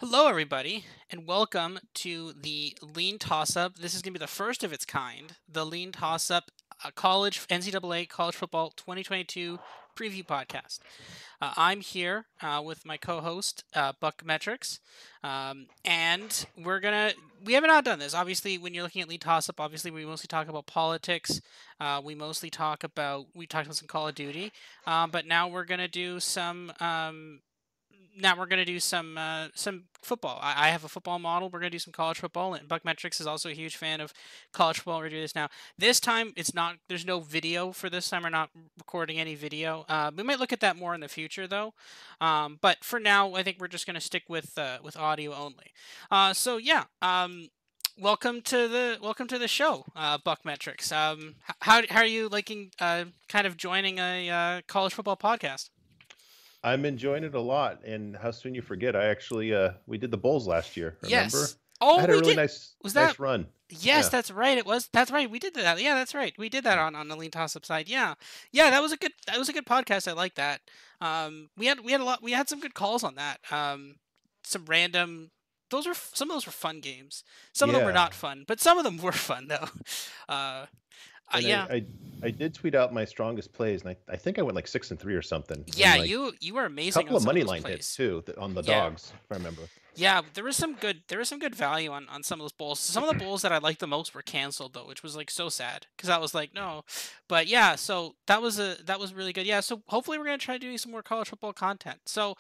Hello, everybody, and welcome to the Lean Toss Up. This is going to be the first of its kind, the Lean Toss Up College NCAA College Football 2022 preview podcast. I'm here with my co-host Buck Metrics, and we haven't not done this. Obviously, when you're looking at Lean Toss Up, obviously we mostly talk about politics. We talked about some Call of Duty, but now we're gonna do some football. I have a football model. We're gonna do some college football, and Buckmetrics is also a huge fan of college football. We're doing this now. This time, it's not. There's no video for this time. We're not recording any video. We might look at that more in the future, though. But for now, I think we're just gonna stick with audio only. So yeah. Welcome to the show, Buckmetrics. How are you liking kind of joining a college football podcast? I'm enjoying it a lot, and how soon you forget, I actually, we did the bowls last year, Yes. remember? I Oh, had a we really did. nice Was that? nice run. Yes, Yeah, that's right. It was. That's right. We did that. Yeah, that's right. We did that yeah. on the lean toss up side. Yeah, yeah. That was a good podcast. I like that. We had a lot. We had some good calls on that. Some random. Some of those were fun games. Some of them were Yeah, not fun, but some of them were fun though. Uh, and I yeah, I I did tweet out my strongest plays, and I think I went, like, 6 and 3 or something, and, yeah. like, You were a amazing couple on of some of money those line hits plays. too, on the Yeah. dogs, if I remember. Yeah, there was some good value on some of those bowls. Some of the bowls that I liked the most were canceled though, which was like so sad because I was like, no. But yeah, so that was really good. Yeah, so hopefully we're gonna try doing some more college football content. So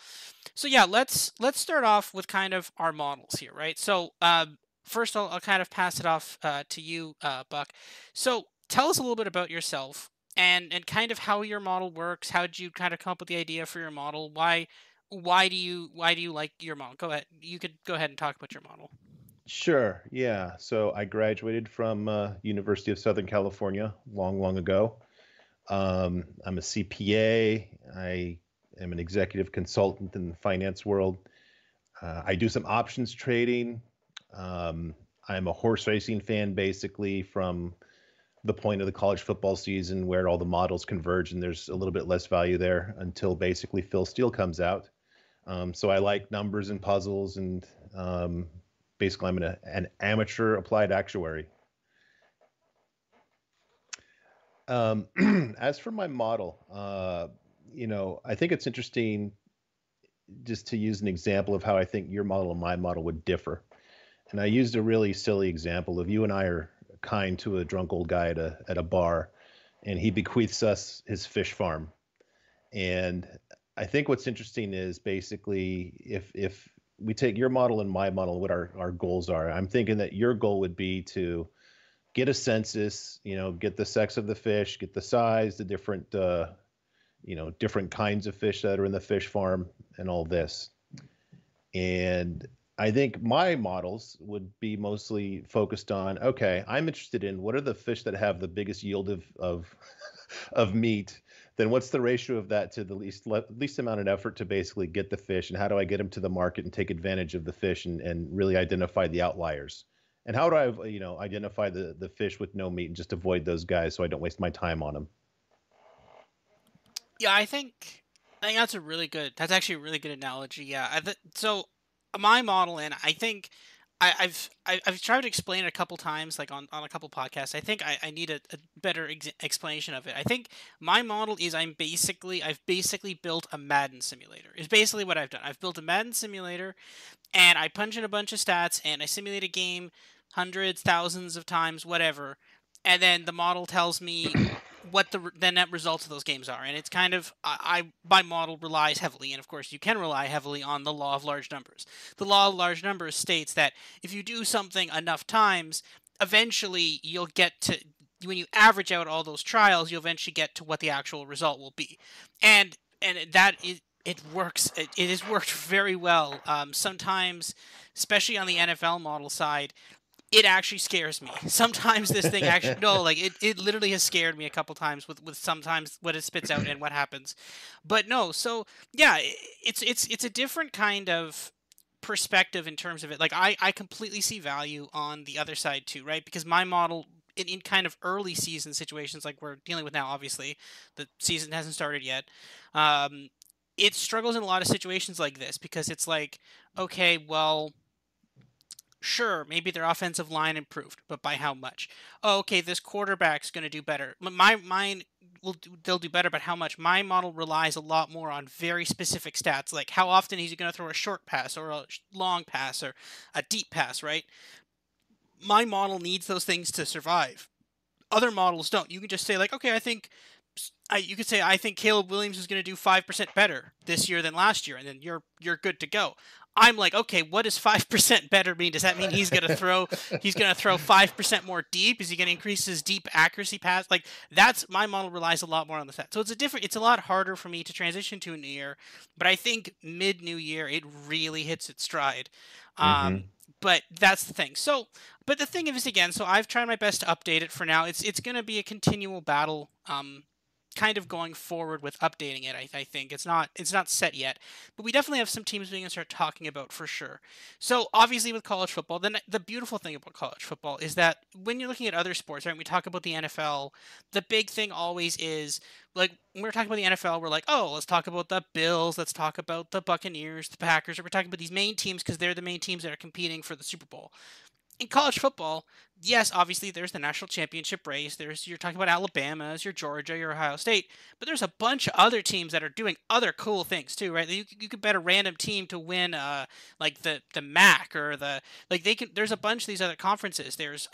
yeah, let's start off with kind of our models here, right? So first I'll kind of pass it off to you, Buck. So tell us a little bit about yourself and kind of how your model works. How did you kind of come up with the idea for your model? Why do you like your model? Go ahead. You could go ahead and talk about your model. Sure, yeah. So I graduated from, University of Southern California long, long ago. I'm a CPA. I am an executive consultant in the finance world. I do some options trading. Um, I'm a horse racing fan, basically, from the point of the college football season where all the models converge and there's a little bit less value there until basically Phil Steele comes out. So I like numbers and puzzles, and basically, I'm an amateur applied actuary. Um, as for my model, I think it's interesting just to use an example of how I think your model and my model would differ. And I used a really silly example of you and I are kind to a drunk old guy at a bar, and he bequeaths us his fish farm. And I think what's interesting is basically if we take your model and my model, what our goals are. I'm thinking that your goal would be to get a census, get the sex of the fish, get the size, the different different kinds of fish that are in the fish farm, and all this. And I think my models would be mostly focused on, okay, I'm interested in what are the fish that have the biggest yield of of meat. Then what's the ratio of that to the least amount of effort to basically get the fish, and how do I get them to the market and take advantage of the fish, and really identify the outliers? And how do I, identify the fish with no meat and just avoid those guys so I don't waste my time on them? Yeah, I think that's actually a really good analogy. Yeah. So my model, and I think I've tried to explain it a couple times, like on a couple podcasts. I think I need a better explanation of it. I think my model is I've basically built a Madden simulator. Is basically what I've done. I've built a Madden simulator, and I punch in a bunch of stats, and I simulate a game hundreds, thousands of times, whatever, and then the model tells me what the net results of those games are. And it's kind of my model relies heavily, and of course you can rely heavily on the law of large numbers. The law of large numbers states that if you do something enough times, eventually you'll get to, when you average out all those trials, you'll eventually get to what the actual result will be. And that is, it works. It has worked very well. Sometimes, especially on the NFL model side, it actually scares me. Sometimes this thing actually no, like it literally has scared me a couple times with sometimes what it spits out and what happens. But no, so yeah, it's a different kind of perspective in terms of it. Like I completely see value on the other side too, right? Because my model in kind of early season situations like we're dealing with now, obviously the season hasn't started yet. Um, it struggles in a lot of situations like this because it's like, okay, well, sure, maybe their offensive line improved, but by how much? Oh, okay, this quarterback's going to do better. Mine they'll do better, but how much? My model relies a lot more on very specific stats, like how often he's going to throw a short pass or a long pass or a deep pass, right? My model needs those things to survive. Other models don't. You can just say like, okay, you could say I think Caleb Williams is going to do 5% better this year than last year, and then you're good to go. I'm like, okay, what does 5% better mean? Does that mean he's gonna throw 5% more deep? Is he gonna increase his deep accuracy pass? Like that's my model relies a lot more on the set. So it's a lot harder for me to transition to a new year, but I think mid new year it really hits its stride. Mm-hmm. Um, but that's the thing. So, but the thing is again, so I've tried my best to update it for now. It's gonna be a continual battle. Kind of going forward with updating it. I think it's not set yet, but we definitely have some teams we can start talking about for sure. So obviously with college football, then the beautiful thing about college football is that when you're looking at other sports, right? We talk about the NFL. The big thing always is like when we're talking about the NFL, we're like, oh, let's talk about the Bills, let's talk about the Buccaneers, the Packers, or we're talking about these main teams because they're the main teams that are competing for the Super Bowl. In college football, yes, obviously there's the national championship race. You're talking about Alabama's, your Georgia, your Ohio State, but there's a bunch of other teams that are doing other cool things too, right? You could bet a random team to win, like the MAC or the like. They can. There's a bunch of these other conferences. There's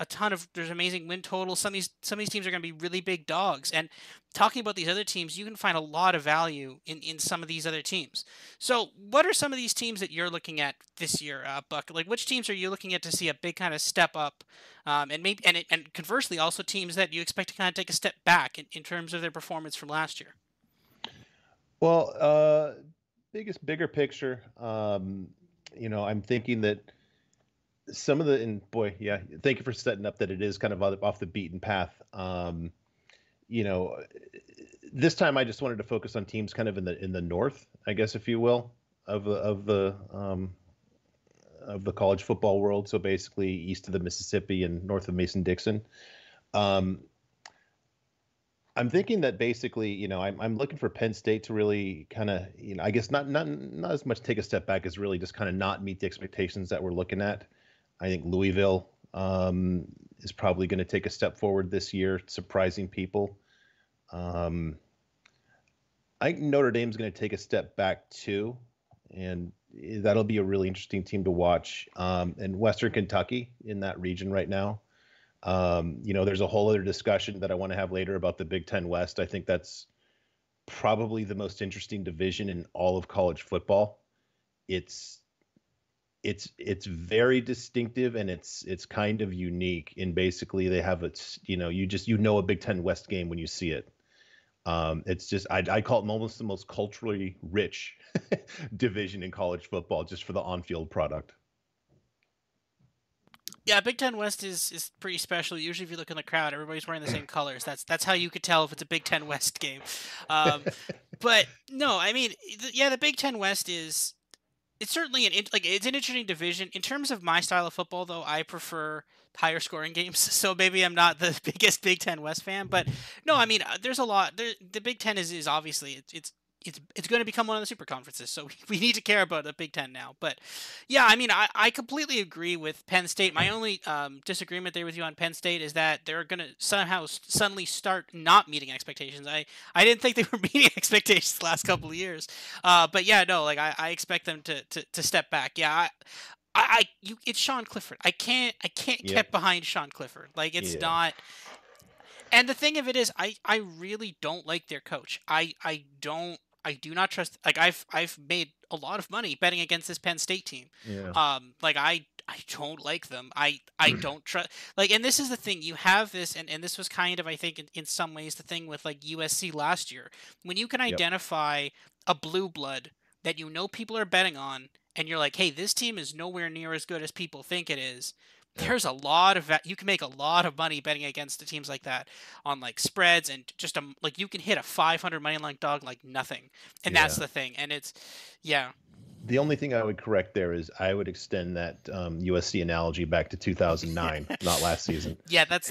amazing win totals. Some of these teams are going to be really big dogs. And talking about these other teams, you can find a lot of value in some of these other teams. So, what are some of these teams that you're looking at this year, Buck? Like, which teams are you looking at to see a big kind of step up, and maybe and conversely, also teams that you expect to kind of take a step back in terms of their performance from last year? Well, bigger picture. I'm thinking that some of the and boy, yeah, thank you for setting up that it is kind of off the beaten path. You know, this time I just wanted to focus on teams kind of in the north, I guess, if you will, of the college football world. So basically, east of the Mississippi and north of Mason-Dixon. Um, I'm thinking that basically, I'm looking for Penn State to really kind of, I guess not as much take a step back as really just kind of not meet the expectations that we're looking at. I think Louisville is probably going to take a step forward this year, surprising people. Um, I think Notre Dame's going to take a step back too, and that'll be a really interesting team to watch. And Western Kentucky in that region right now. There's a whole other discussion that I want to have later about the Big Ten West. I think that's probably the most interesting division in all of college football. It's it's very distinctive and it's kind of unique in basically they have a Big Ten West game when you see it. It's just I call it almost the most culturally rich division in college football just for the on-field product. Yeah, Big Ten West is pretty special. Usually, if you look in the crowd, everybody's wearing the same colors. That's how you could tell if it's a Big Ten West game. Um, but no, I mean, yeah, the Big Ten West is it's certainly it's an interesting division in terms of my style of football. Though I prefer higher scoring games, so maybe I'm not the biggest Big Ten West fan. But no, I mean, there's a lot. The Big Ten is obviously it's going to become one of the super conferences, so we need to care about the Big Ten now. But yeah, I mean, I completely agree with Penn State. My only disagreement there with you on Penn State is that they're going to somehow suddenly start not meeting expectations. I didn't think they were meeting expectations the last couple of years, but yeah, no, like I expect them to step back. Yeah, it's Sean Clifford. I can't Yep. get behind Sean Clifford. Like it's Yeah. not. And the thing of it is, I really don't like their coach. I do not trust. Like I've made a lot of money betting against this Penn State team. Yeah. Like I don't like them. I don't trust. Like, and this is the thing. You have this, and this was kind of I think in some ways the thing with like USC last year when you can Yep. identify a blue blood that you know people are betting on, and you're like, hey, this team is nowhere near as good as people think it is. Yep. There's a lot of you can make a lot of money betting against the teams like that on like spreads and just like you can hit a 500 money line dog like nothing, and that's Yeah. the thing. And it's yeah. The only thing I would correct there is I would extend that USC analogy back to 2009, not last season. Yeah, that's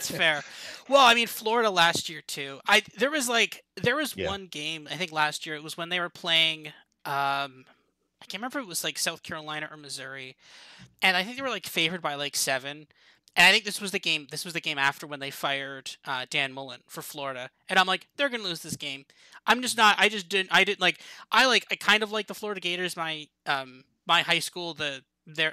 fair. Well, I mean, Florida last year too. There was Yeah. one game I think last year. It was when they were playing. I can't remember if it was like South Carolina or Missouri, and I think they were like favored by like 7. And I think this was the game. This was the game after when they fired Dan Mullen for Florida, and I'm like, they're gonna lose this game. I'm just not. I just didn't. I didn't like. I kind of like the Florida Gators. My high school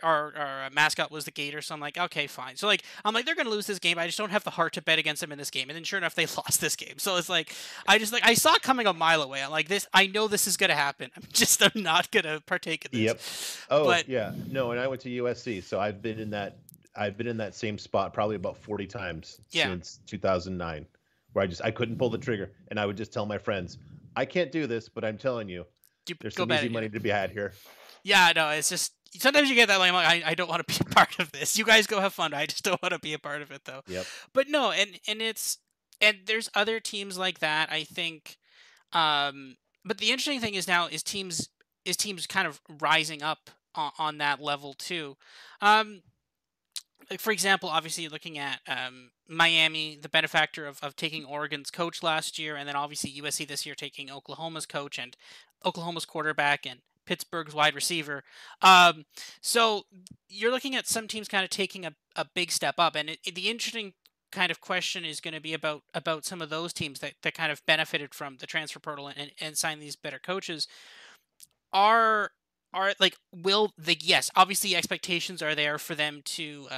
our mascot was the Gator, so I'm like, okay, fine. So like I'm like they're gonna lose this game. I just don't have the heart to bet against them in this game. And then sure enough, they lost this game. So it's like I saw it coming a mile away. I'm like this. I know this is gonna happen. I'm not gonna partake in Yep. this. Oh, But yeah. No, and I went to USC, so I've been in that same spot probably about 40 times yeah, since 2009, where I couldn't pull the trigger, and I would just tell my friends, I can't do this, but I'm telling you, you there's go some bet easy it. money to be had here. Yeah, no, it's just sometimes you get that like, I don't want to be a part of this. You guys go have fun. I just don't want to be a part of it though. Yep. But no, and there's other teams like that. I think. But the interesting thing is now is teams kind of rising up on that level too. Um, like for example, obviously looking at Miami, the benefactor of taking Oregon's coach last year, and then obviously USC this year taking Oklahoma's coach and Oklahoma's quarterback and Pittsburgh's wide receiver. Um, so you're looking at some teams kind of taking a big step up, and the interesting kind of question is going to be about some of those teams that kind of benefited from the transfer portal and signed these better coaches are like will the yes obviously expectations are there for them to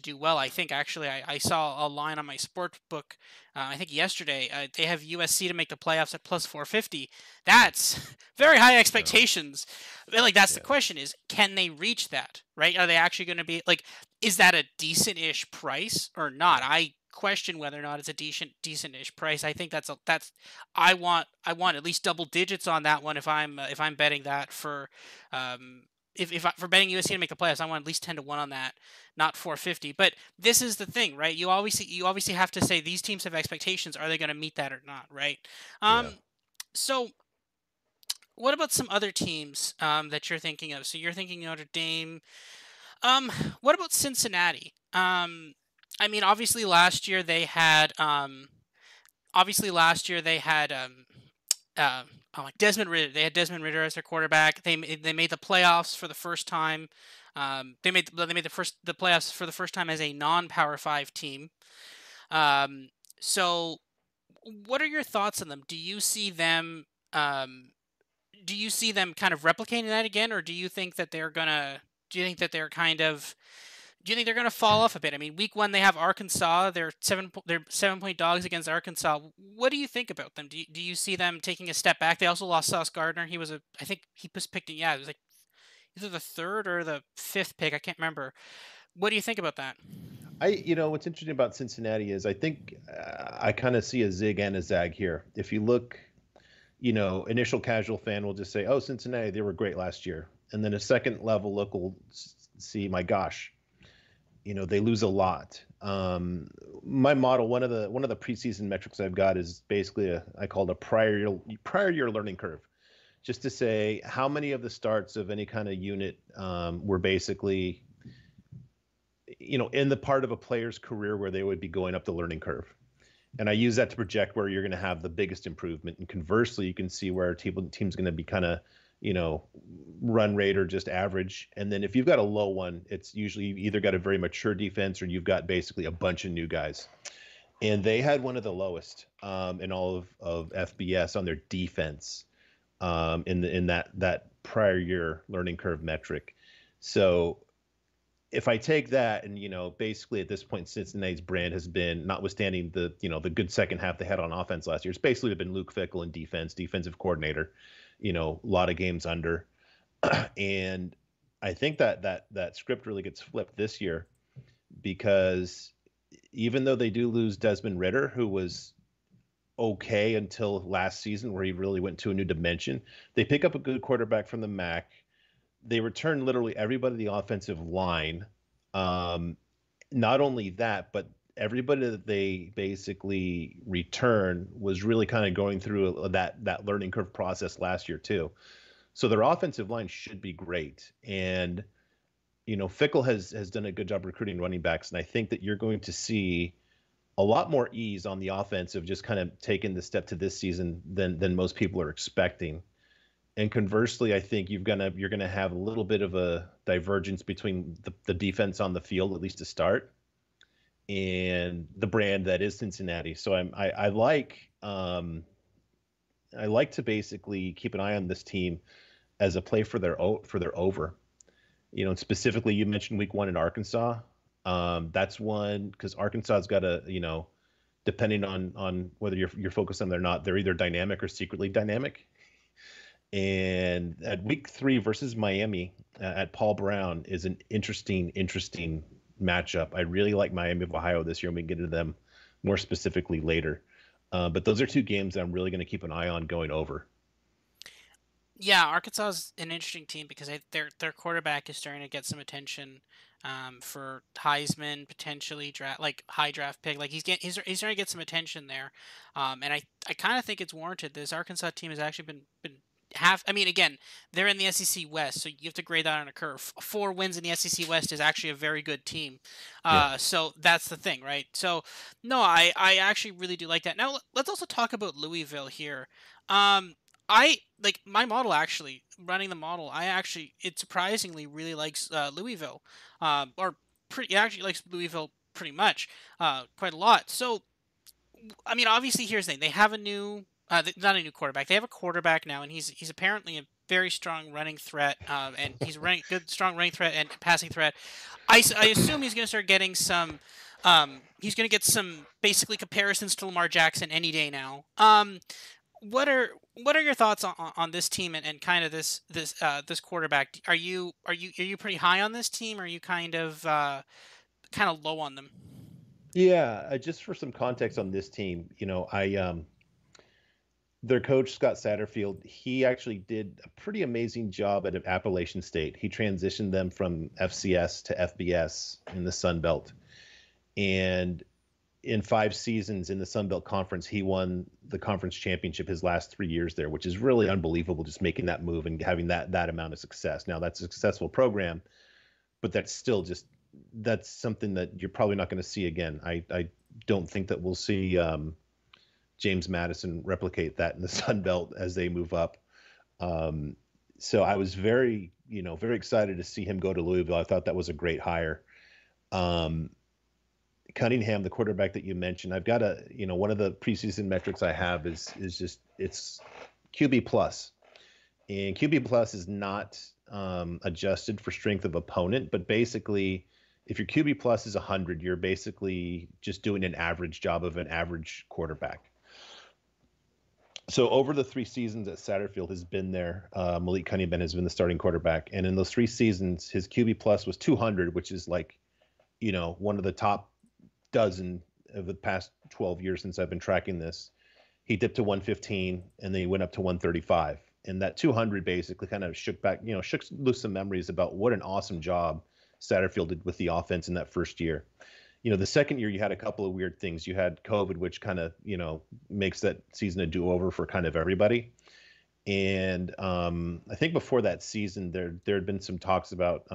do well. I think actually I saw a line on my sport book I think yesterday they have USC to make the playoffs at plus 450. That's very high Yeah. expectations. But, like that's the Yeah. question is can they reach that, right? Are they actually going to be like is that a decent-ish price or not? Yeah. I question whether or not it's a decent-ish price. I think that's I want at least double digits on that one if I'm betting that for um for betting USC to make the playoffs. I want at least 10 to 1 on that, not 450. But this is the thing, right? You obviously have to say these teams have expectations. Are they going to meet that or not, right? Yeah. So what about some other teams that you're thinking of? So you're thinking Notre Dame. Um, what about Cincinnati? I mean, obviously last year they had like Desmond Ritter. They had Desmond Ritter as their quarterback. They made the playoffs for the first time. They made the playoffs for the first time as a non-Power Five team. Um, so what are your thoughts on them? Do you see them kind of replicating that again, or do you think that they're kind of do you think they're going to fall off a bit? I mean, week 1 they have Arkansas. They're 7 point dogs against Arkansas. What do you think about them? Do you see them taking a step back? They also lost Sauce Gardner. I think he was picked. Yeah, it was like either the 3rd or the 5th pick. I can't remember. What do you think about that? What's interesting about Cincinnati is I think I kind of see a zig and a zag here. If you look, initial casual fan will just say, "Oh, Cincinnati, they were great last year," and then a second level look will see, "My gosh, they lose a lot." My model, one of the preseason metrics I've got is basically I call it a prior year learning curve, just to say how many of the starts of any kind of unit were basically in the part of a player's career where they would be going up the learning curve. And I use that to project where you're going to have the biggest improvement. And conversely, you can see where a team's going to be kind of, run rate or just average. And then if you've got a low one, it's usually you've either got a very mature defense or you've got basically a bunch of new guys. And they had one of the lowest in all of FBS on their defense in that prior year learning curve metric. So if I take that and, basically at this point, Cincinnati's brand has been, notwithstanding the good second half they had on offense last year, it's basically been Luke Fickell in defensive coordinator, a lot of games under. And I think that script really gets flipped this year because even though they do lose Desmond Ritter, who was okay until last season where he really went to a new dimension, they pick up a good quarterback from the MAC. They return literally everybody to the offensive line. Not only that, but everybody that they basically return was really kind of going through that learning curve process last year too. So their offensive line should be great. And, Fickle has done a good job recruiting running backs. And I think that you're going to see a lot more ease on the offensive, just kind of taking the step to this season than most people are expecting. And conversely, I think you're gonna have a little bit of a divergence between the defense on the field, at least to start, and the brand that is Cincinnati. So I like to basically keep an eye on this team as a play for their over. And specifically, you mentioned week 1 in Arkansas. That's one because Arkansas's got a, depending on whether you're focused on them or not, they're either dynamic or secretly dynamic. And at week 3 versus Miami at Paul Brown is an interesting matchup. I really like Miami of Ohio this year, and we can get into them more specifically later. But those are 2 games that I'm really going to keep an eye on going over. Yeah, Arkansas is an interesting team because their quarterback is starting to get some attention for Heisman, potentially high draft pick. Like he's starting to get some attention there, and I kind of think it's warranted. This Arkansas team has actually been I mean, again, they're in the SEC West, so you have to grade that on a curve. 4 wins in the SEC West is actually a very good team. Yeah. So that's the thing, right? So no, I actually really do like that. Now let's also talk about Louisville here. I like my model actually running the model. It surprisingly really likes Louisville, or pretty it actually likes Louisville pretty much, quite a lot. So I mean, obviously here's the thing: they have a new, not a new quarterback. They have a quarterback now, and he's apparently a very strong running threat, and he's running good, strong running threat and passing threat. I assume he's going to start getting some. He's going to get some basically comparisons to Lamar Jackson any day now. What are your thoughts on this team and kind of this quarterback? Are you pretty high on this team? Or are you kind of low on them? Yeah, just for some context on this team, their coach Scott Satterfield, he actually did a pretty amazing job at Appalachian State. He transitioned them from FCS to FBS in the Sun Belt, and in 5 seasons in the Sun Belt Conference, he won the conference championship his last 3 years there, which is really unbelievable. Just making that move and having that amount of success. Now that's a successful program, but that's something that you're probably not going to see again. I don't think that we'll see James Madison replicate that in the Sun Belt as they move up. So I was very excited to see him go to Louisville. I thought that was a great hire. Cunningham, the quarterback that you mentioned, I've got one of the preseason metrics I have is just it's QB plus, and QB plus is not adjusted for strength of opponent, but basically if your QB plus is 100, you're basically just doing an average job of an average quarterback. So over the 3 seasons that Satterfield has been there, Malik Cunningham has been the starting quarterback, and in those 3 seasons, his QB plus was 200, which is like, one of the top dozen of the past 12 years since I've been tracking this. He dipped to 115, and then he went up to 135, and that 200 basically kind of shook loose some memories about what an awesome job Satterfield did with the offense in that first year. The second year you had a couple of weird things. You had COVID, which kind of, makes that season a do-over for kind of everybody. And I think before that season, there had been some talks about,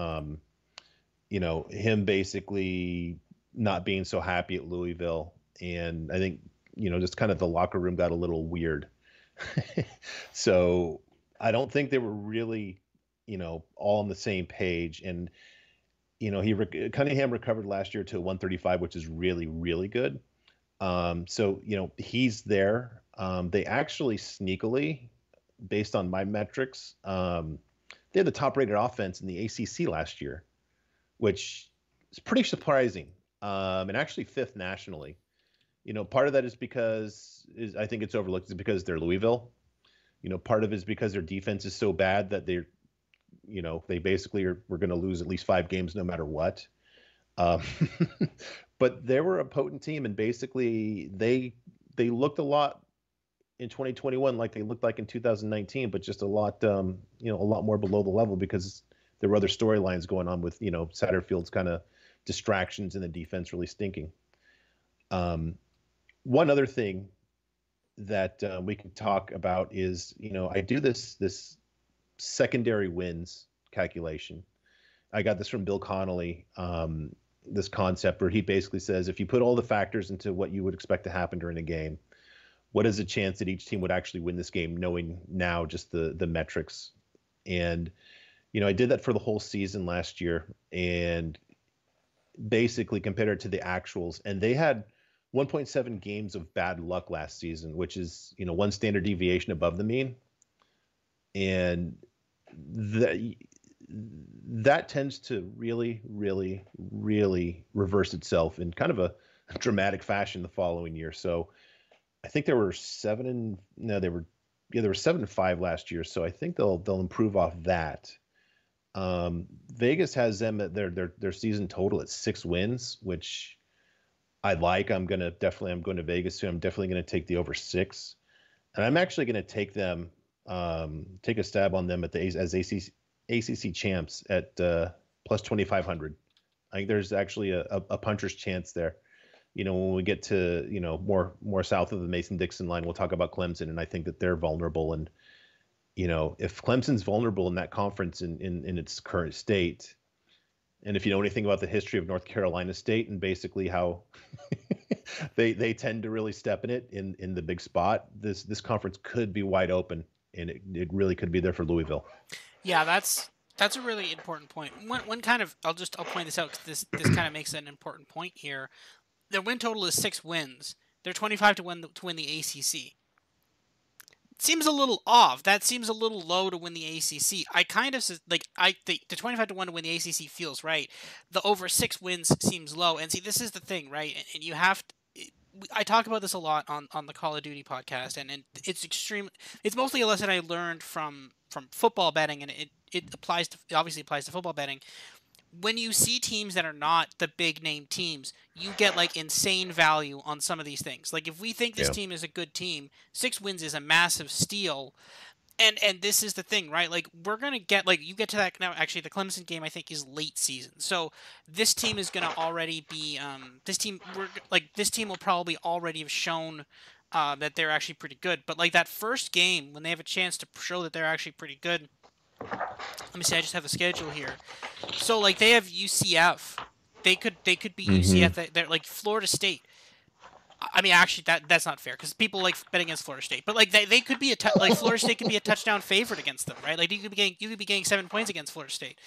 him basically not being so happy at Louisville. And I think, just kind of the locker room got a little weird. So I don't think they were really, all on the same page. And Cunningham recovered last year to 135, which is really, really good. So he's there. They actually sneakily, based on my metrics, they had the top-rated offense in the ACC last year, which is pretty surprising, and actually 5th nationally. Part of that is because I think it's overlooked is because they're Louisville. Part of it is because their defense is so bad that they basically we're going to lose at least 5 games no matter what. But they were a potent team, and basically they looked a lot in 2021 like they looked like in 2019, but just a lot more below the level because there were other storylines going on with Satterfield's kind of distractions and the defense really stinking. One other thing that we can talk about is I do this secondary wins calculation. I got this from Bill Connolly. This concept where he basically says if you put all the factors into what you would expect to happen during a game, what is the chance that each team would actually win this game, knowing now just the metrics? And I did that for the whole season last year, and basically compared it to the actuals, and they had 1.7 games of bad luck last season, which is one standard deviation above the mean, and that tends to really, really, really reverse itself in kind of a dramatic fashion the following year. So I think there were 7-5 last year. So I think they'll improve off that. Vegas has them at their season total at 6 wins, which I like. I'm going to Vegas too. I'm definitely going to take the over 6, and I'm actually going to take them, take a stab on them as ACC champs at plus 2,500. I think there's actually a puncher's chance there. When we get to more south of the Mason-Dixon line, we'll talk about Clemson, and I think that they're vulnerable. And if Clemson's vulnerable in that conference in its current state, and if you know anything about the history of North Carolina State and basically how they tend to really step in it in the big spot, this conference could be wide open, and it really could be there for Louisville. Yeah, that's a really important point. One kind of I'll point this out because this kind of makes an important point here. Their win total is 6 wins. They're 25 to win the ACC. Seems a little off. That seems a little low to win the ACC. I kind of the 25 to 1 to win the ACC feels right. The over 6 wins seems low. And see, this is the thing, right? And you have to. I talk about this a lot on the Call of Duty podcast, and it's mostly a lesson I learned from football betting, and it obviously applies to football betting. When you see teams that are not the big name teams, you get like insane value on some of these things. Like if we think this team is a good team, 6 wins is a massive steal. And this is the thing, right? Like we're going to get you get to that now. Actually, the Clemson game I think is late season. So this team is going to already be this team will probably already have shown that they're actually pretty good. But like that first game when they have a chance to show that they're actually pretty good. Let me see. I just have the schedule here. So like they have UCF. They could be UCF. They're like Florida State. I mean, actually, that's not fair because people like betting against Florida State. But like they could be Florida State could be a touchdown favorite against them, right? Like you could be getting 7 points against Florida State.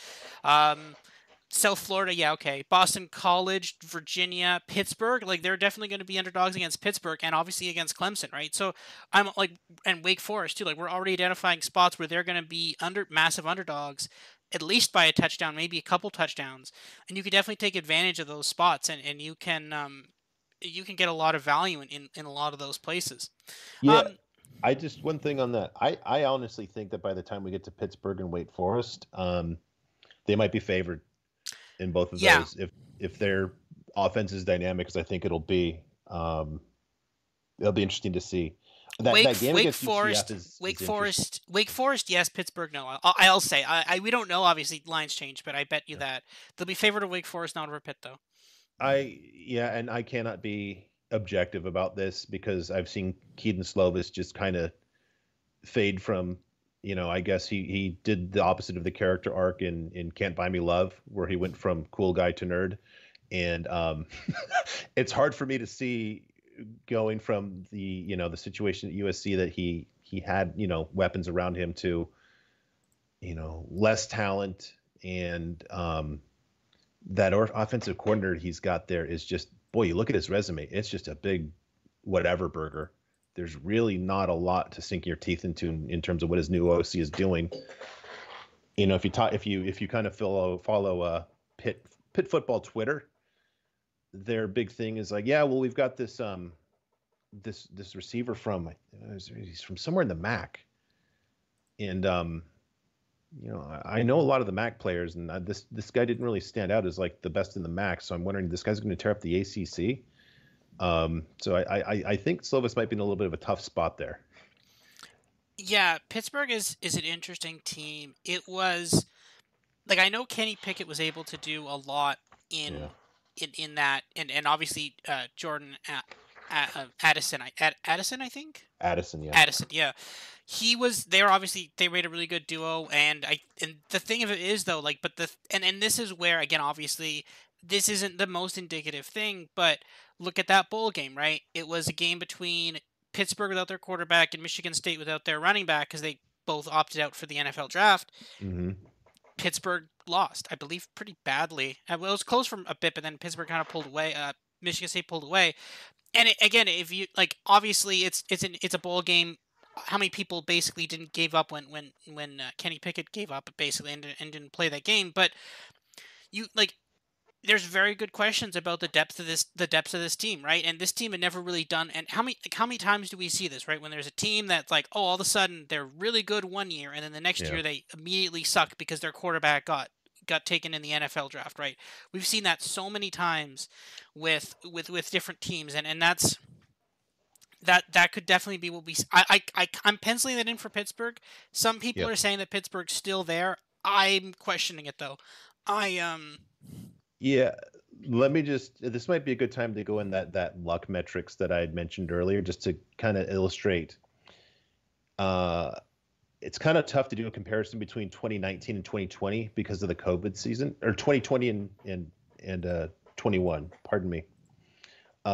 South Florida, yeah, okay. Boston College, Virginia, Pittsburgh, like they're definitely going to be underdogs against Pittsburgh and obviously against Clemson, right? So I'm like, and Wake Forest too. Like we're already identifying spots where they're going to be massive underdogs, at least by a touchdown, maybe a couple touchdowns, and you can definitely take advantage of those spots, and you can get a lot of value in a lot of those places. Yeah. One thing on that. I honestly think that by the time we get to Pittsburgh and Wake Forest, they might be favored in both of those if their offense is dynamic, because I think it'll be interesting to see. That game against UCF is Wake Forest, yes. Pittsburgh, no. I'll say we don't know. Obviously, lines change, but I bet you that they'll be favored of Wake Forest, not over Pitt, though. And I cannot be objective about this because I've seen Keaton Slovis just kind of fade from. I guess he did the opposite of the character arc in Can't Buy Me Love, where he went from cool guy to nerd. And it's hard for me to see going from the situation at USC that he had, weapons around him to, less talent. And that offensive coordinator he's got there is just, boy, you look at his resume, it's just a big whatever burger. There's really not a lot to sink your teeth into in terms of what his new OC is doing. If you kind of follow Pitt football Twitter, their big thing is like, yeah, well, we've got this this receiver he's from somewhere in the MAC, and I know a lot of the MAC players, and this guy didn't really stand out as like the best in the MAC, so I'm wondering this guy's going to tear up the ACC. So I think Slovis might be in a little bit of a tough spot there. Yeah, Pittsburgh is an interesting team. It was like I know Kenny Pickett was able to do a lot in that, and obviously Jordan Addison, I think. Addison, yeah. Addison, yeah. They made a really good duo, and the thing of it is though, like, but and this is where, again, obviously this isn't the most indicative thing, but look at that bowl game, right? It was a game between Pittsburgh without their quarterback and Michigan State without their running back because they both opted out for the NFL draft. Mm-hmm. Pittsburgh lost, I believe, pretty badly. Well, it was close for a bit, but then Pittsburgh kind of pulled away. Michigan State pulled away, and again, if you like, obviously it's a bowl game. How many people basically didn't give up when Kenny Pickett gave up basically and didn't play that game? But you like, there's very good questions about the depth of this team, right? And this team had never really done. And how many times do we see this, right? When there's a team that's like, oh, all of a sudden they're really good one year, and then the next Yeah. year they immediately suck because their quarterback got taken in the NFL draft, right? We've seen that so many times with different teams, and that could definitely be what I'm penciling that in for Pittsburgh. Some people Yep. are saying that Pittsburgh's still there. I'm questioning it though. I Yeah. Let me just, this might be a good time to go in that luck metrics that I had mentioned earlier, just to kind of illustrate. It's kind of tough to do a comparison between 2019 and 2020 because of the COVID season, or 2020 and 21, pardon me,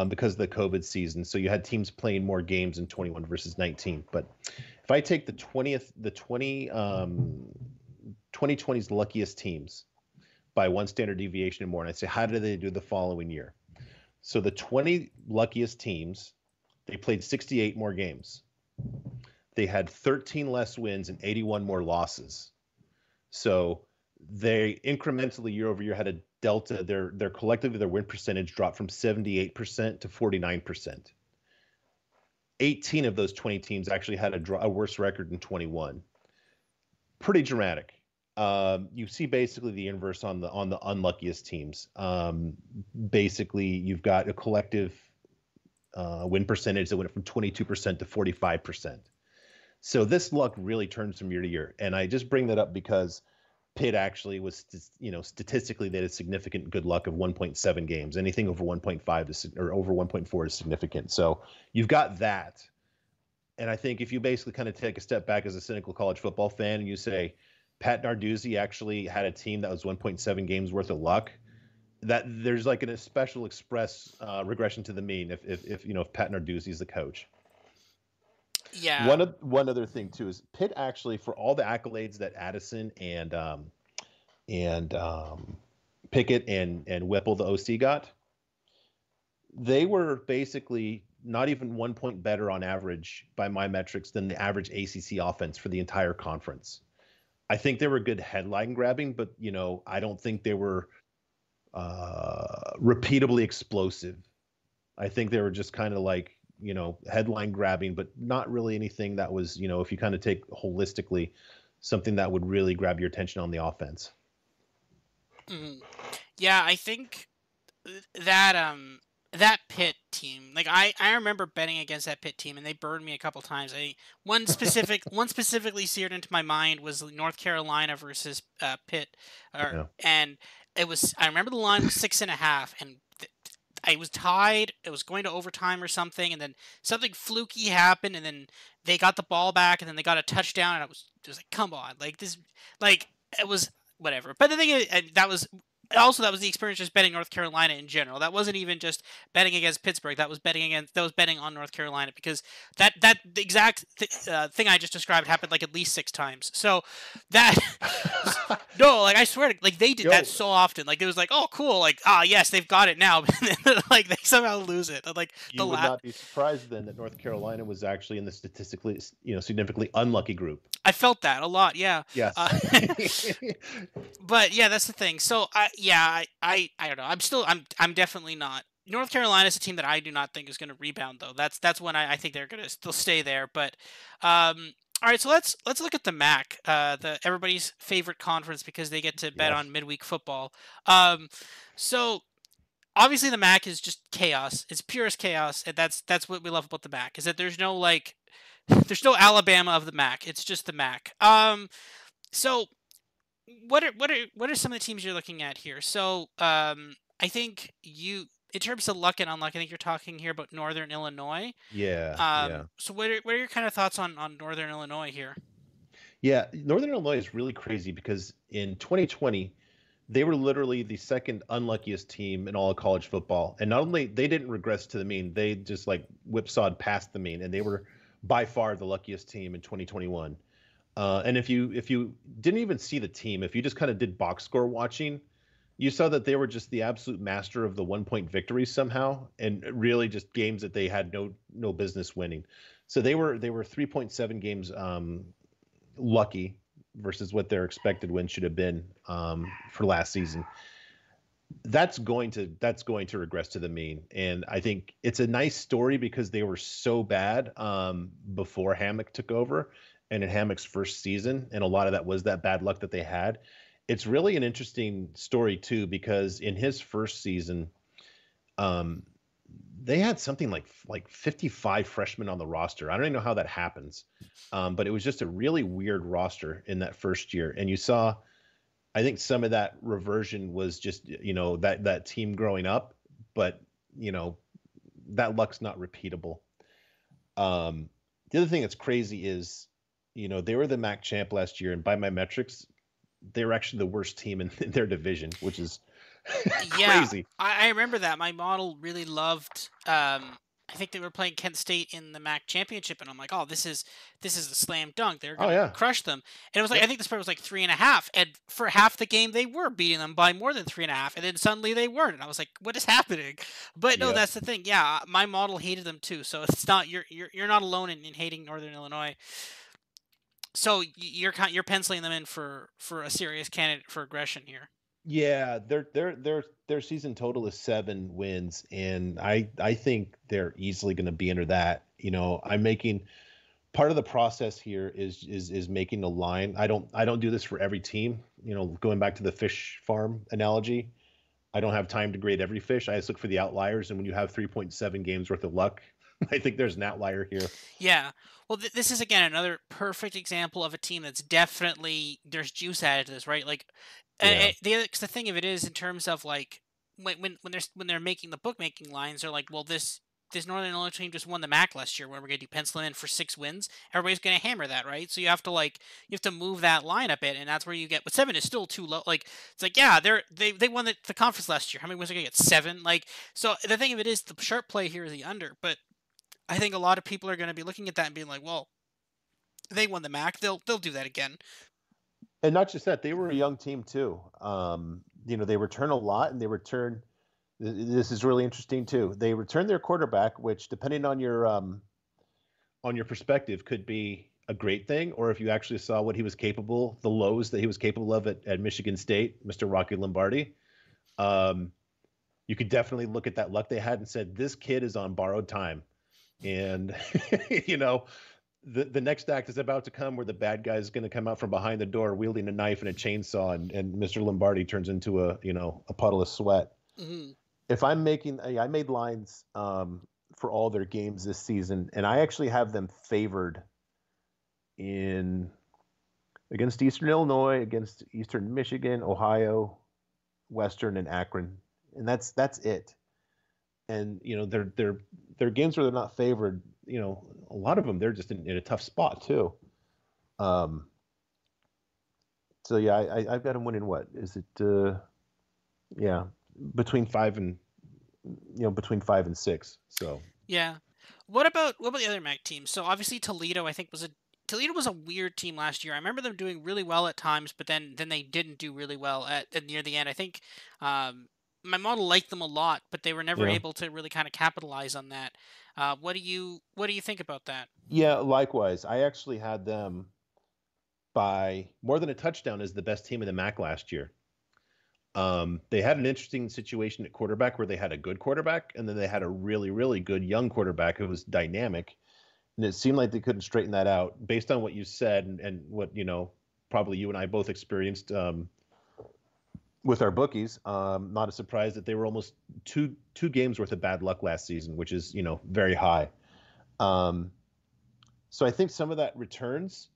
because of the COVID season. So you had teams playing more games in 21 versus 19. But if I take the 2020's luckiest teams by one standard deviation and more, and I say, how did they do the following year? So the 20 luckiest teams, they played 68 more games. They had 13 less wins and 81 more losses. So they incrementally year over year had a delta. Their collectively their win percentage dropped from 78% to 49%. 18 of those 20 teams actually had a worse record than 21. Pretty dramatic. You see basically the inverse on the unluckiest teams. Basically, you've got a collective win percentage that went from 22% to 45%. So this luck really turns from year to year. And I just bring that up because Pitt actually was, statistically they had a significant good luck of 1.7 games. Anything over 1.5 or over 1.4 is significant. So you've got that. And I think if you basically kind of take a step back as a cynical college football fan and you say, Pat Narduzzi actually had a team that was 1.7 games worth of luck, that there's like a special express regression to the mean if Pat Narduzzi is the coach. Yeah. One other thing too is Pitt actually, for all the accolades that Addison and Pickett and Whipple, the OC, got, they were basically not even 1 point better on average by my metrics than the average ACC offense for the entire conference. I think they were good headline grabbing, but I don't think they were repeatably explosive. I think they were just kind of like, headline grabbing, but not really anything that was, if you kind of take holistically, something that would really grab your attention on the offense. Yeah, I think that Pitt team, like I remember betting against that Pitt team, and they burned me a couple times. One specifically seared into my mind was North Carolina versus Pitt, and I remember the line was 6.5, and I was tied. It was going to overtime or something, and then something fluky happened, and then they got the ball back, and then they got a touchdown, and I was just like, come on, like this, like it was whatever. But the thing is, that was the experience just betting North Carolina in general. That wasn't even just betting against Pittsburgh. That was betting on North Carolina, because the exact thing I just described happened like at least 6 times. So that no, like I swear, like they did that so often. Like it was like, oh cool, like yes, they've got it now. Like they somehow lose it. Like you would not be surprised then that North Carolina was actually in the statistically significantly unlucky group. I felt that a lot, yeah. Yes. But yeah, that's the thing. So I don't know. I'm definitely not. North Carolina is a team that I do not think is going to rebound, though. That's when I think they're going to still stay there. But all right, so let's look at the MAC, the everybody's favorite conference, because they get to bet on midweek football. So obviously the MAC is just chaos. It's purest chaos, and that's what we love about the MAC, is that there's no Alabama of the MAC. It's just the MAC. So what are some of the teams you're looking at here? So I think in terms of luck and unluck, I think you're talking here about Northern Illinois. Yeah, yeah. So what are your kind of thoughts on Northern Illinois here? Yeah, Northern Illinois is really crazy because in 2020, they were literally the second unluckiest team in all of college football. And not only they didn't regress to the mean, they just like whipsawed past the mean, and they were by far the luckiest team in 2021. And if you didn't even see the team, if you just kind of did box score watching, you saw that they were just the absolute master of the 1 point victories somehow, and really just games that they had no business winning. So they were 3.7 games lucky versus what their expected win should have been for last season. That's going to regress to the mean, and I think it's a nice story because they were so bad before Hammock took over, and in Hammock's first season, and a lot of that was that bad luck that they had. It's really an interesting story too because in his first season, um, they had something like 55 freshmen on the roster. I don't even know how that happens, but it was just a really weird roster in that first year. And you saw, I think some of that reversion was just that team growing up, but you know that luck's not repeatable. The other thing that's crazy is, they were the MAC champ last year, and by my metrics, they were actually the worst team in their division, which is Yeah, crazy. I remember that. My model really loved. I think they were playing Kent State in the MAC championship, and I'm like, oh, this is a slam dunk. They're Oh gonna yeah, crush them. And it was like I yep, think the spread was like 3.5, and for half the game they were beating them by more than 3.5, and then suddenly they weren't, and I was like, what is happening? But no, yep. that's the thing. Yeah, my model hated them too. So it's not you're not alone in hating Northern Illinois. So you're penciling them in for a serious candidate for aggression here. Yeah, their season total is 7 wins, and I think they're easily going to be under that. I'm making part of the process here is making a line. I don't do this for every team. Going back to the fish farm analogy, I don't have time to grade every fish. I just look for the outliers, and when you have 3.7 games worth of luck, I think there's an outlier here. Yeah. Well, this is again another perfect example of a team that's definitely there's juice added to this, right? Like, Yeah. cause the thing of it is in terms of like when they're making the bookmaking lines, they're like, well, this Northern Illinois team just won the MAC last year, where we're going to do penciling in for 6 wins. Everybody's going to hammer that, right? So you have to move that line a bit, and that's where you get. But 7 is still too low. Like it's like yeah, they won the conference last year. How many wins are going to get? 7. Like so the thing of it is the sharp play here is the under, but I think a lot of people are going to be looking at that and being like, well, they won the MAC. They'll do that again. And not just that, they were a young team too. They return a lot, and they return. This is really interesting too. They return their quarterback, which, depending on your perspective, could be a great thing, or if you actually saw what he was capable, the lows that he was capable of at Michigan State, Mr. Rocky Lombardi. Um, you could definitely look at that luck they had and said, this kid is on borrowed time. And you know, the next act is about to come where the bad guy is going to come out from behind the door wielding a knife and a chainsaw, and Mr. Lombardi turns into a puddle of sweat. Hmm. If I'm making, I made lines for all their games this season, and I actually have them favored in against Eastern Illinois, against Eastern Michigan, Ohio, Western, and Akron, and that's it. And their games where they're not favored, a lot of them they're just in a tough spot too. Um, so yeah, I've got them winning. What is it? Yeah, between five and between 5 and 6. So Yeah. What about the other MAC teams? So obviously Toledo, I think was a weird team last year. I remember them doing really well at times, but then they didn't do really well at near the end. I think um, my model liked them a lot, but they were never yeah, able to really kind of capitalize on that. What do you think about that? yeah. Likewise, I actually had them by more than a touchdown as the best team in the MAC last year. They had an interesting situation at quarterback where they had a good quarterback, and then they had a really, really good young quarterback who was dynamic. And it seemed like they couldn't straighten that out based on what you said, and what, probably you and I both experienced with our bookies. Not a surprise that they were almost two games worth of bad luck last season, which is, very high. Um, so I think some of that returns,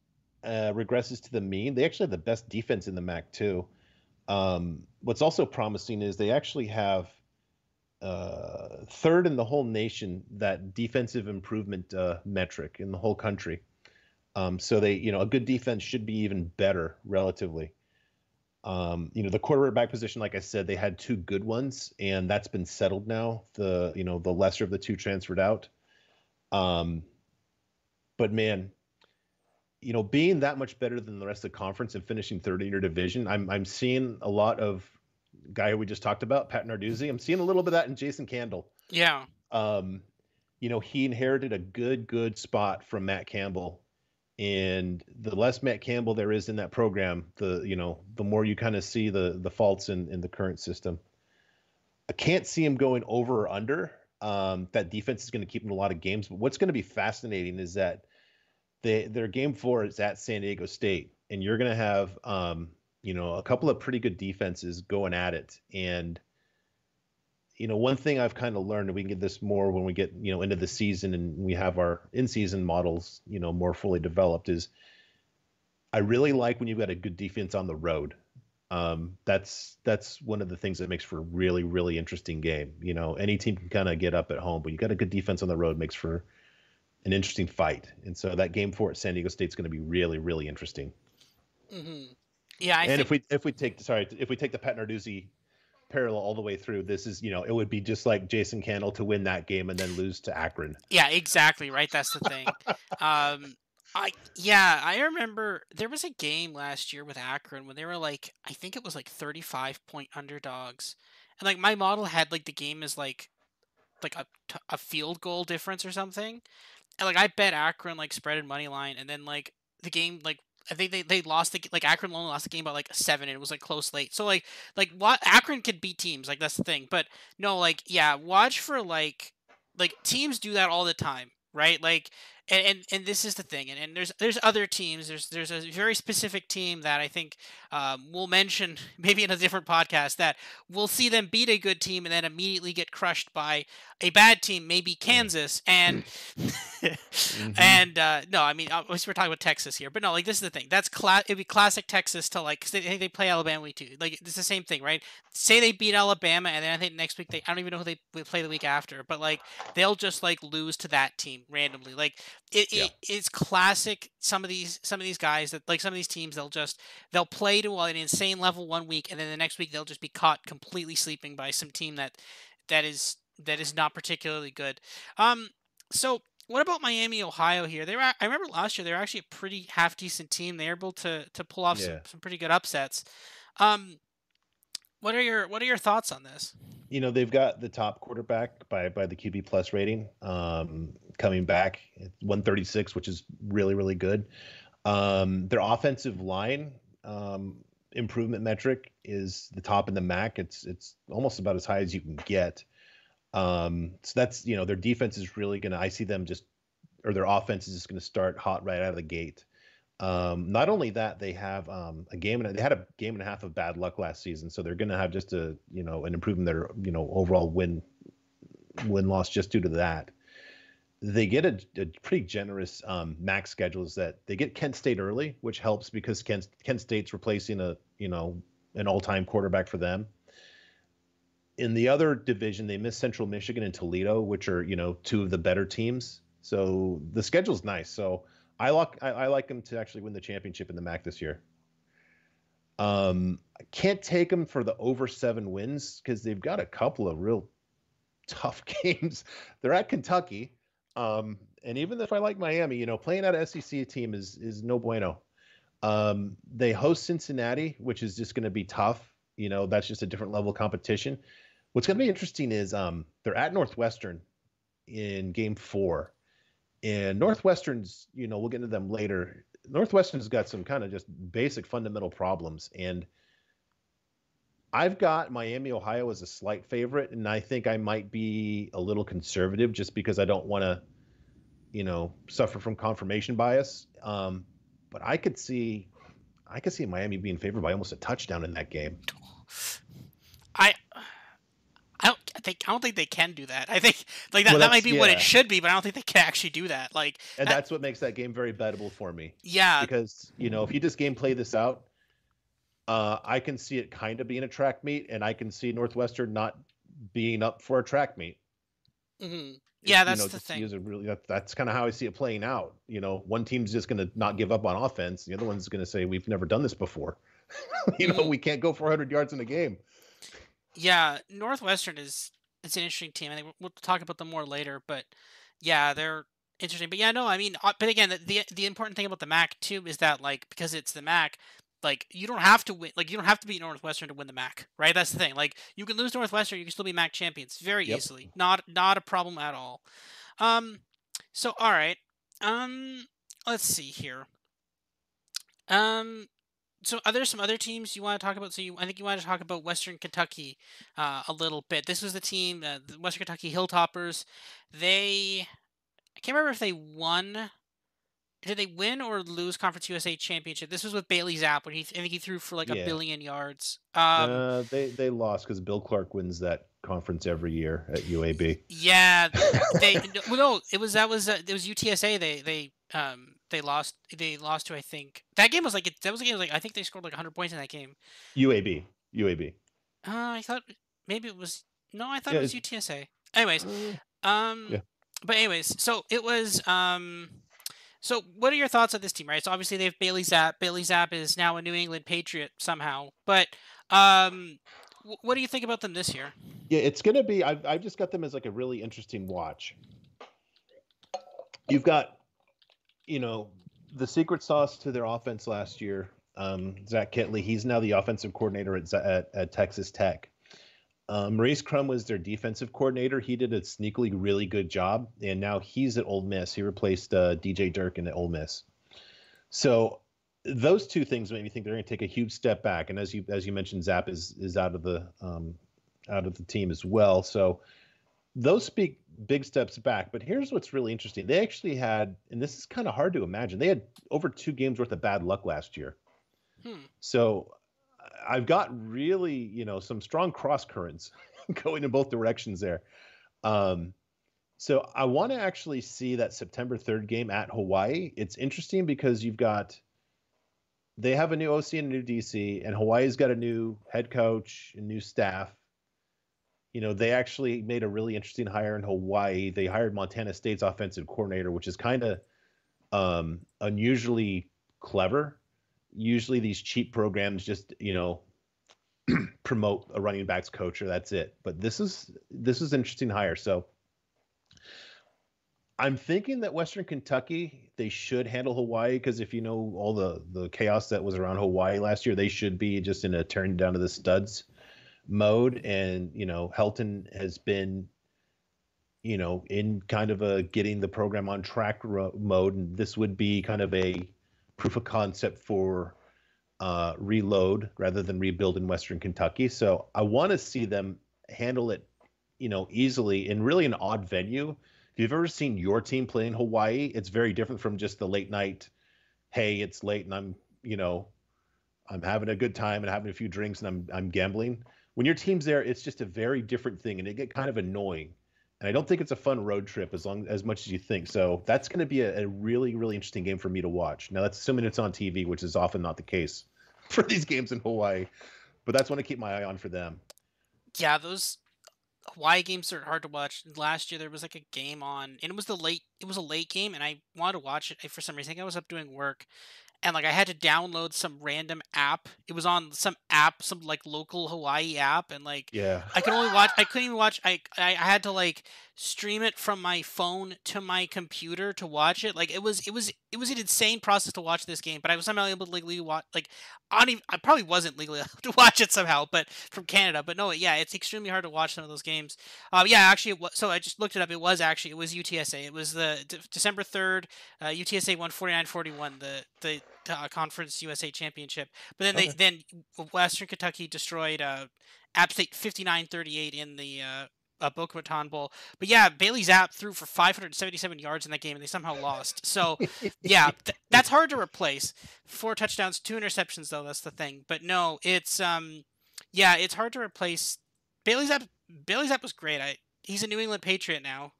regresses to the mean. They actually have the best defense in the MAC too. What's also promising is they actually have third in the whole nation, that defensive improvement metric in the whole country. So they, a good defense should be even better relatively. The quarterback position, like I said, they had two good ones, and that's been settled now. The lesser of the two transferred out. But man, being that much better than the rest of the conference and finishing third in your division, I'm seeing a lot of guy who we just talked about, Pat Narduzzi. I'm seeing a little bit of that in Jason Candle. Yeah. He inherited a good spot from Matt Campbell. And the less Matt Campbell there is in that program, the more you kind of see the faults in the current system. I can't see him going over or under. That defense is going to keep him in a lot of games. But what's going to be fascinating is that their game 4 is at San Diego State, and you're going to have a couple of pretty good defenses going at it. And one thing I've kind of learned, and we can get this more when we get into the season and we have our in-season models more fully developed, is I really like when you've got a good defense on the road. That's one of the things that makes for a really, really interesting game. Any team can kind of get up at home, but you got a good defense on the road makes for an interesting fight. And so that game 4 at San Diego State is going to be really, really interesting. Mm-hmm. Yeah. If we take the Pat Narduzzi parallel all the way through, this is, it would be just like Jason Candle to win that game and then lose to Akron. Yeah, exactly. Right. That's the thing. I remember there was a game last year with Akron when they were I think it was 35-point underdogs. And my model had the game is like a field goal difference or something. And I bet Akron spreaded money line, and then the game I think they lost Akron only lost the game by 7, and it was close late. So what Akron could beat teams, that's the thing. But no, watch for teams do that all the time, right? And this is the thing, and there's other teams. There's a very specific team that I think we'll mention maybe in a different podcast, that we'll see them beat a good team and then immediately get crushed by a bad team, maybe Kansas, and and no, I mean we're talking about Texas here, but no, this is the thing. It'd be classic Texas to cause they play Alabama week 2. It's the same thing, right? Say they beat Alabama, and then I think next week I don't even know who they play the week after, but they'll just lose to that team randomly. It's classic. Some of these guys that some of these teams, they'll play to an insane level one week, and then the next week they'll just be caught completely sleeping by some team that is not particularly good. So what about Miami, Ohio here? I remember last year they were actually a pretty half decent team. They were able to pull off some pretty good upsets. What are your thoughts on this? They've got the top quarterback by the QB plus rating coming back at 136, which is really, really good. Their offensive line improvement metric is the top in the MAC. It's almost about as high as you can get. So that's, their defense is really I see them their offense is just going to start hot right out of the gate. Not only that, they have they had a game and a half of bad luck last season, so they're going to have just an improvement in their overall win loss just due to that. They get a pretty generous MAC schedules that they get Kent State early, which helps because Kent State's replacing an all-time quarterback for them. In the other division, they miss Central Michigan and Toledo, which are two of the better teams. So the schedule's nice. So I like them to actually win the championship in the MAC this year. I can't take them for the over 7 wins because they've got a couple of real tough games. They're at Kentucky, and even if I like Miami, playing at an SEC team is no bueno. They host Cincinnati, which is just going to be tough. That's just a different level of competition. What's going to be interesting is they're at Northwestern in game 4. And Northwestern's, we'll get into them later. Northwestern's got some kind of just basic fundamental problems. And I've got Miami, Ohio as a slight favorite. And I think I might be a little conservative just because I don't want to, suffer from confirmation bias. But I could see Miami being favored by almost a touchdown in that game. I don't think they can do that. I think that might be what it should be, but I don't think they can actually do that. And that's what makes that game very bettable for me. Yeah. Because, if you just gameplay this out, I can see it kind of being a track meet, and I can see Northwestern not being up for a track meet. Hmm. Yeah, You that's know, the just to thing. use that's kind of how I see it playing out. You know, one team's just going to not give up on offense. The other one's going to say, we've never done this before. Hmm. We can't go 400 yards in a game. Yeah, Northwestern is it's an interesting team. I think we'll talk about them more later, but yeah, they're interesting. But yeah, no, I mean, but again, the important thing about the MAC too is that like because it's the MAC, like you don't have to win, like you don't have to beat Northwestern to win the MAC, right? That's the thing. Like you can lose Northwestern, you can still be MAC champions very Yep. easily. Not a problem at all. Um, so all right, um, let's see here. Um, so are there some other teams you want to talk about? I think you want to talk about Western Kentucky a little bit. This was the team, the Western Kentucky Hilltoppers. I can't remember if they won. Did they win or lose Conference USA championship? This was with Bailey Zapp when I think he threw for like a Yeah. billion yards. They lost because Bill Clark wins that conference every year at UAB. Yeah, well, no, it was UTSA. They lost to I think that game was like that was a game like I think they scored like 100 points in that game. UAB. UAB. I thought maybe it was no, I thought Yeah. it was UTSA. Anyways, Uh, um, yeah. but anyways, so it was so what are your thoughts on this team? Right, so obviously they have Bailey Zapp. Bailey Zapp is now a New England Patriot somehow, but um, what do you think about them this year? Yeah. It's going to be, I've just got them as like a really interesting watch. You've got, you know, the secret sauce to their offense last year. Zach Kitley, he's now the offensive coordinator at Texas Tech. Maurice Crum was their defensive coordinator. He did a sneakily really good job, and now he's at Ole Miss. He replaced DJ Durkin at Ole Miss. So those two things made me think they're going to take a huge step back. And as you mentioned, Zapp is out of the team as well. So those speak big steps back. But here's what's really interesting: they actually had, and this is kind of hard to imagine, they had over 2 games worth of bad luck last year. Hmm. So I've got really, some strong cross currents going in both directions there. Um, so I want to actually see that September 3rd game at Hawaii. It's interesting because they have a new OC and a new DC, and Hawaii's got a new head coach and new staff. They actually made a really interesting hire in Hawaii. They hired Montana State's offensive coordinator, which is kind of unusually clever. Usually these cheap programs just, promote a running backs coach or that's it. But this is an interesting hire. So I'm thinking that Western Kentucky, they should handle Hawaii because if you know all the chaos that was around Hawaii last year, they should be just in a turn down to the studs mode. And, Helton has been, in kind of a getting the program on track mode. And this would be kind of a proof of concept for reload rather than rebuild in Western Kentucky. So I want to see them handle it, easily in really an odd venue. If you've ever seen your team play in Hawaii, it's very different from just the late night, hey, it's late and I'm having a good time and having a few drinks and I'm gambling. When your team's there, it's just a very different thing and it get kind of annoying. And I don't think it's a fun road trip as much as you think. So that's going to be a really, really interesting game for me to watch. Now that's assuming it's on TV, which is often not the case for these games in Hawaii, but that's one to keep my eye on for them. Yeah, those Hawaii games are hard to watch. Last year there was like a game on, and it was a late game, and I wanted to watch it for some reason. I think I was up doing work, and like I had to download some random app. It was on some app, some like local Hawaii app, and like Yeah. I couldn't even watch. I had to like stream it from my phone to my computer to watch it. Like it was an insane process to watch this game, but I was somehow able to legally watch. Like I probably wasn't legally allowed to watch it somehow, but from Canada. But no, yeah, it's extremely hard to watch some of those games. Yeah, actually, so I just looked it up. It was UTSA. It was the December 3rd. UTSA won 49-41. The Conference USA Championship. But then Okay. Western Kentucky destroyed App State 59-38 in the Boca Raton Bowl. But yeah, Bailey Zapp threw for 577 yards in that game, and they somehow lost. So yeah, that's hard to replace. 4 touchdowns, 2 interceptions, though. That's the thing. But no, it's yeah, it's hard to replace. Bailey Zapp. Bailey Zapp was great. He's a New England Patriot now.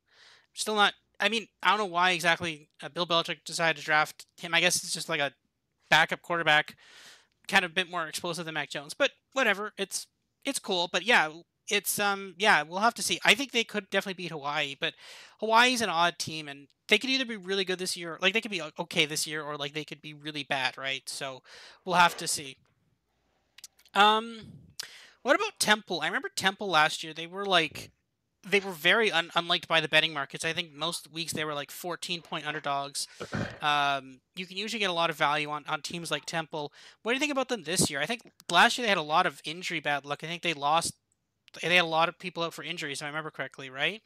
Still not. I mean, I don't know why exactly Bill Belichick decided to draft him. I guess it's just like a backup quarterback, kind of a bit more explosive than Mac Jones. But whatever, it's cool. But yeah, It's yeah, we'll have to see. I think they could definitely beat Hawaii, but Hawaii's an odd team, and they could either be really good this year, like they could be okay this year, or like they could be really bad, right? So we'll have to see. Um, what about Temple? I remember Temple last year. They were very unliked by the betting markets. I think most weeks they were like 14-point underdogs. You can usually get a lot of value on teams like Temple. What do you think about them this year? I think last year they had a lot of injury bad luck. I think they lost. They had a lot of people out for injuries, if I remember correctly, right?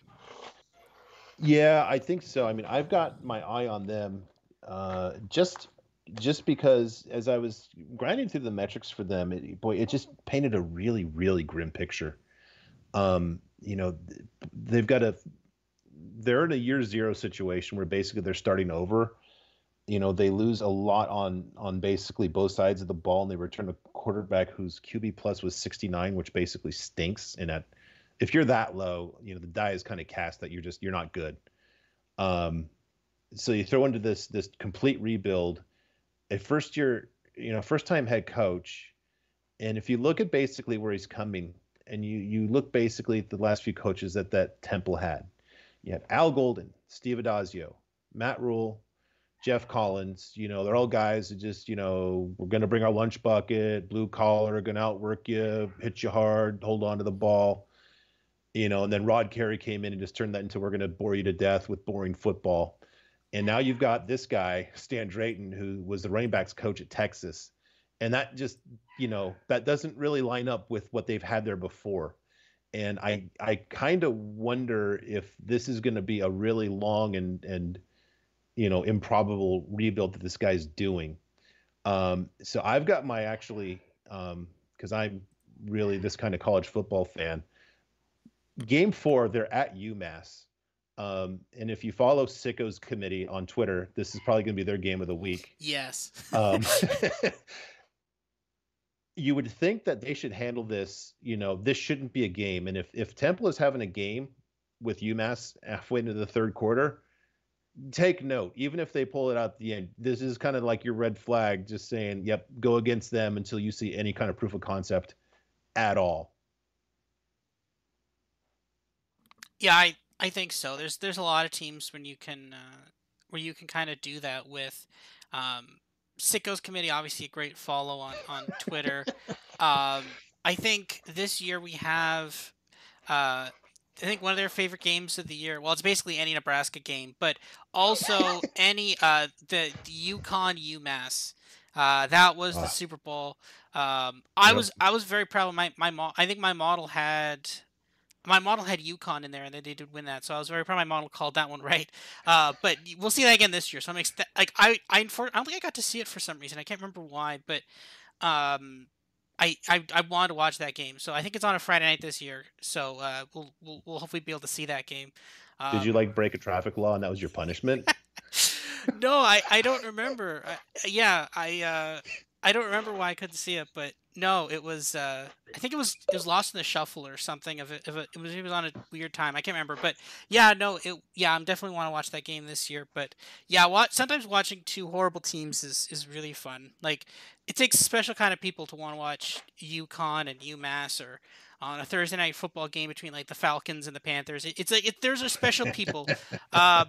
Yeah, I think so. I mean, I've got my eye on them, just because as I was grinding through the metrics for them, it just painted a really, really grim picture. You know, they've got they're in a year zero situation where basically they're starting over. You know, they lose a lot on basically both sides of the ball, and they return a quarterback whose QB plus was 69, which basically stinks. And at if you're that low, you know, the die is kind of cast that you're not good. Um, so you throw into this complete rebuild, a first year, you know, first time head coach, and if you look at basically where he's coming, and you look basically at the last few coaches that Temple had, you have Al Golden, Steve Adazio, Matt Rule, Jeff Collins. You know, they're all guys that just, you know, we're going to bring our lunch bucket, blue collar, going to outwork you, hit you hard, hold on to the ball. You know, and then Rod Carey came in and just turned that into we're going to bore you to death with boring football. And now you've got this guy, Stan Drayton, who was the running backs coach at Texas. And that just, you know, that doesn't really line up with what they've had there before. And I kind of wonder if this is going to be a really long and you know, improbable rebuild that this guy's doing. So I've got my actually, because I'm really this kind of college football fan. Game 4, they're at UMass. And if you follow Sicko's committee on Twitter, this is probably going to be their game of the week. Yes. Um, you would think that they should handle this. You know, this shouldn't be a game. And if Temple is having a game with UMass halfway into the third quarter, take note. Even if they pull it out at the end, this is kind of like your red flag, just saying, "Yep, go against them until you see any kind of proof of concept at all." Yeah, I think so. There's a lot of teams when you can where you can kind of do that with. Um, Sicko's committee, obviously a great follow on Twitter. I think this year we have I think one of their favorite games of the year. Well, it's basically any Nebraska game, but also any the UConn UMass. That was the Ah, Super Bowl. yep. I was very proud of I think my model had UConn in there, and they did win that. So I was very proud my model called that one right. But we'll see that again this year. So like I don't think I got to see it for some reason. I can't remember why, but um, I wanted to watch that game. So I think it's on a Friday night this year. So we'll hopefully be able to see that game. Did you Um, like break a traffic law and that was your punishment? no, I don't remember. Yeah, I don't remember why I couldn't see it, but no, it was I think it was lost in the shuffle or something of it was on a weird time. I can't remember, but yeah, no, it yeah, I'm definitely want to watch that game this year. But yeah, sometimes watching two horrible teams is really fun. Like it takes a special kind of people to want to watch UConn and UMass or on a Thursday night football game between like the Falcons and the Panthers. It's like there's a special people.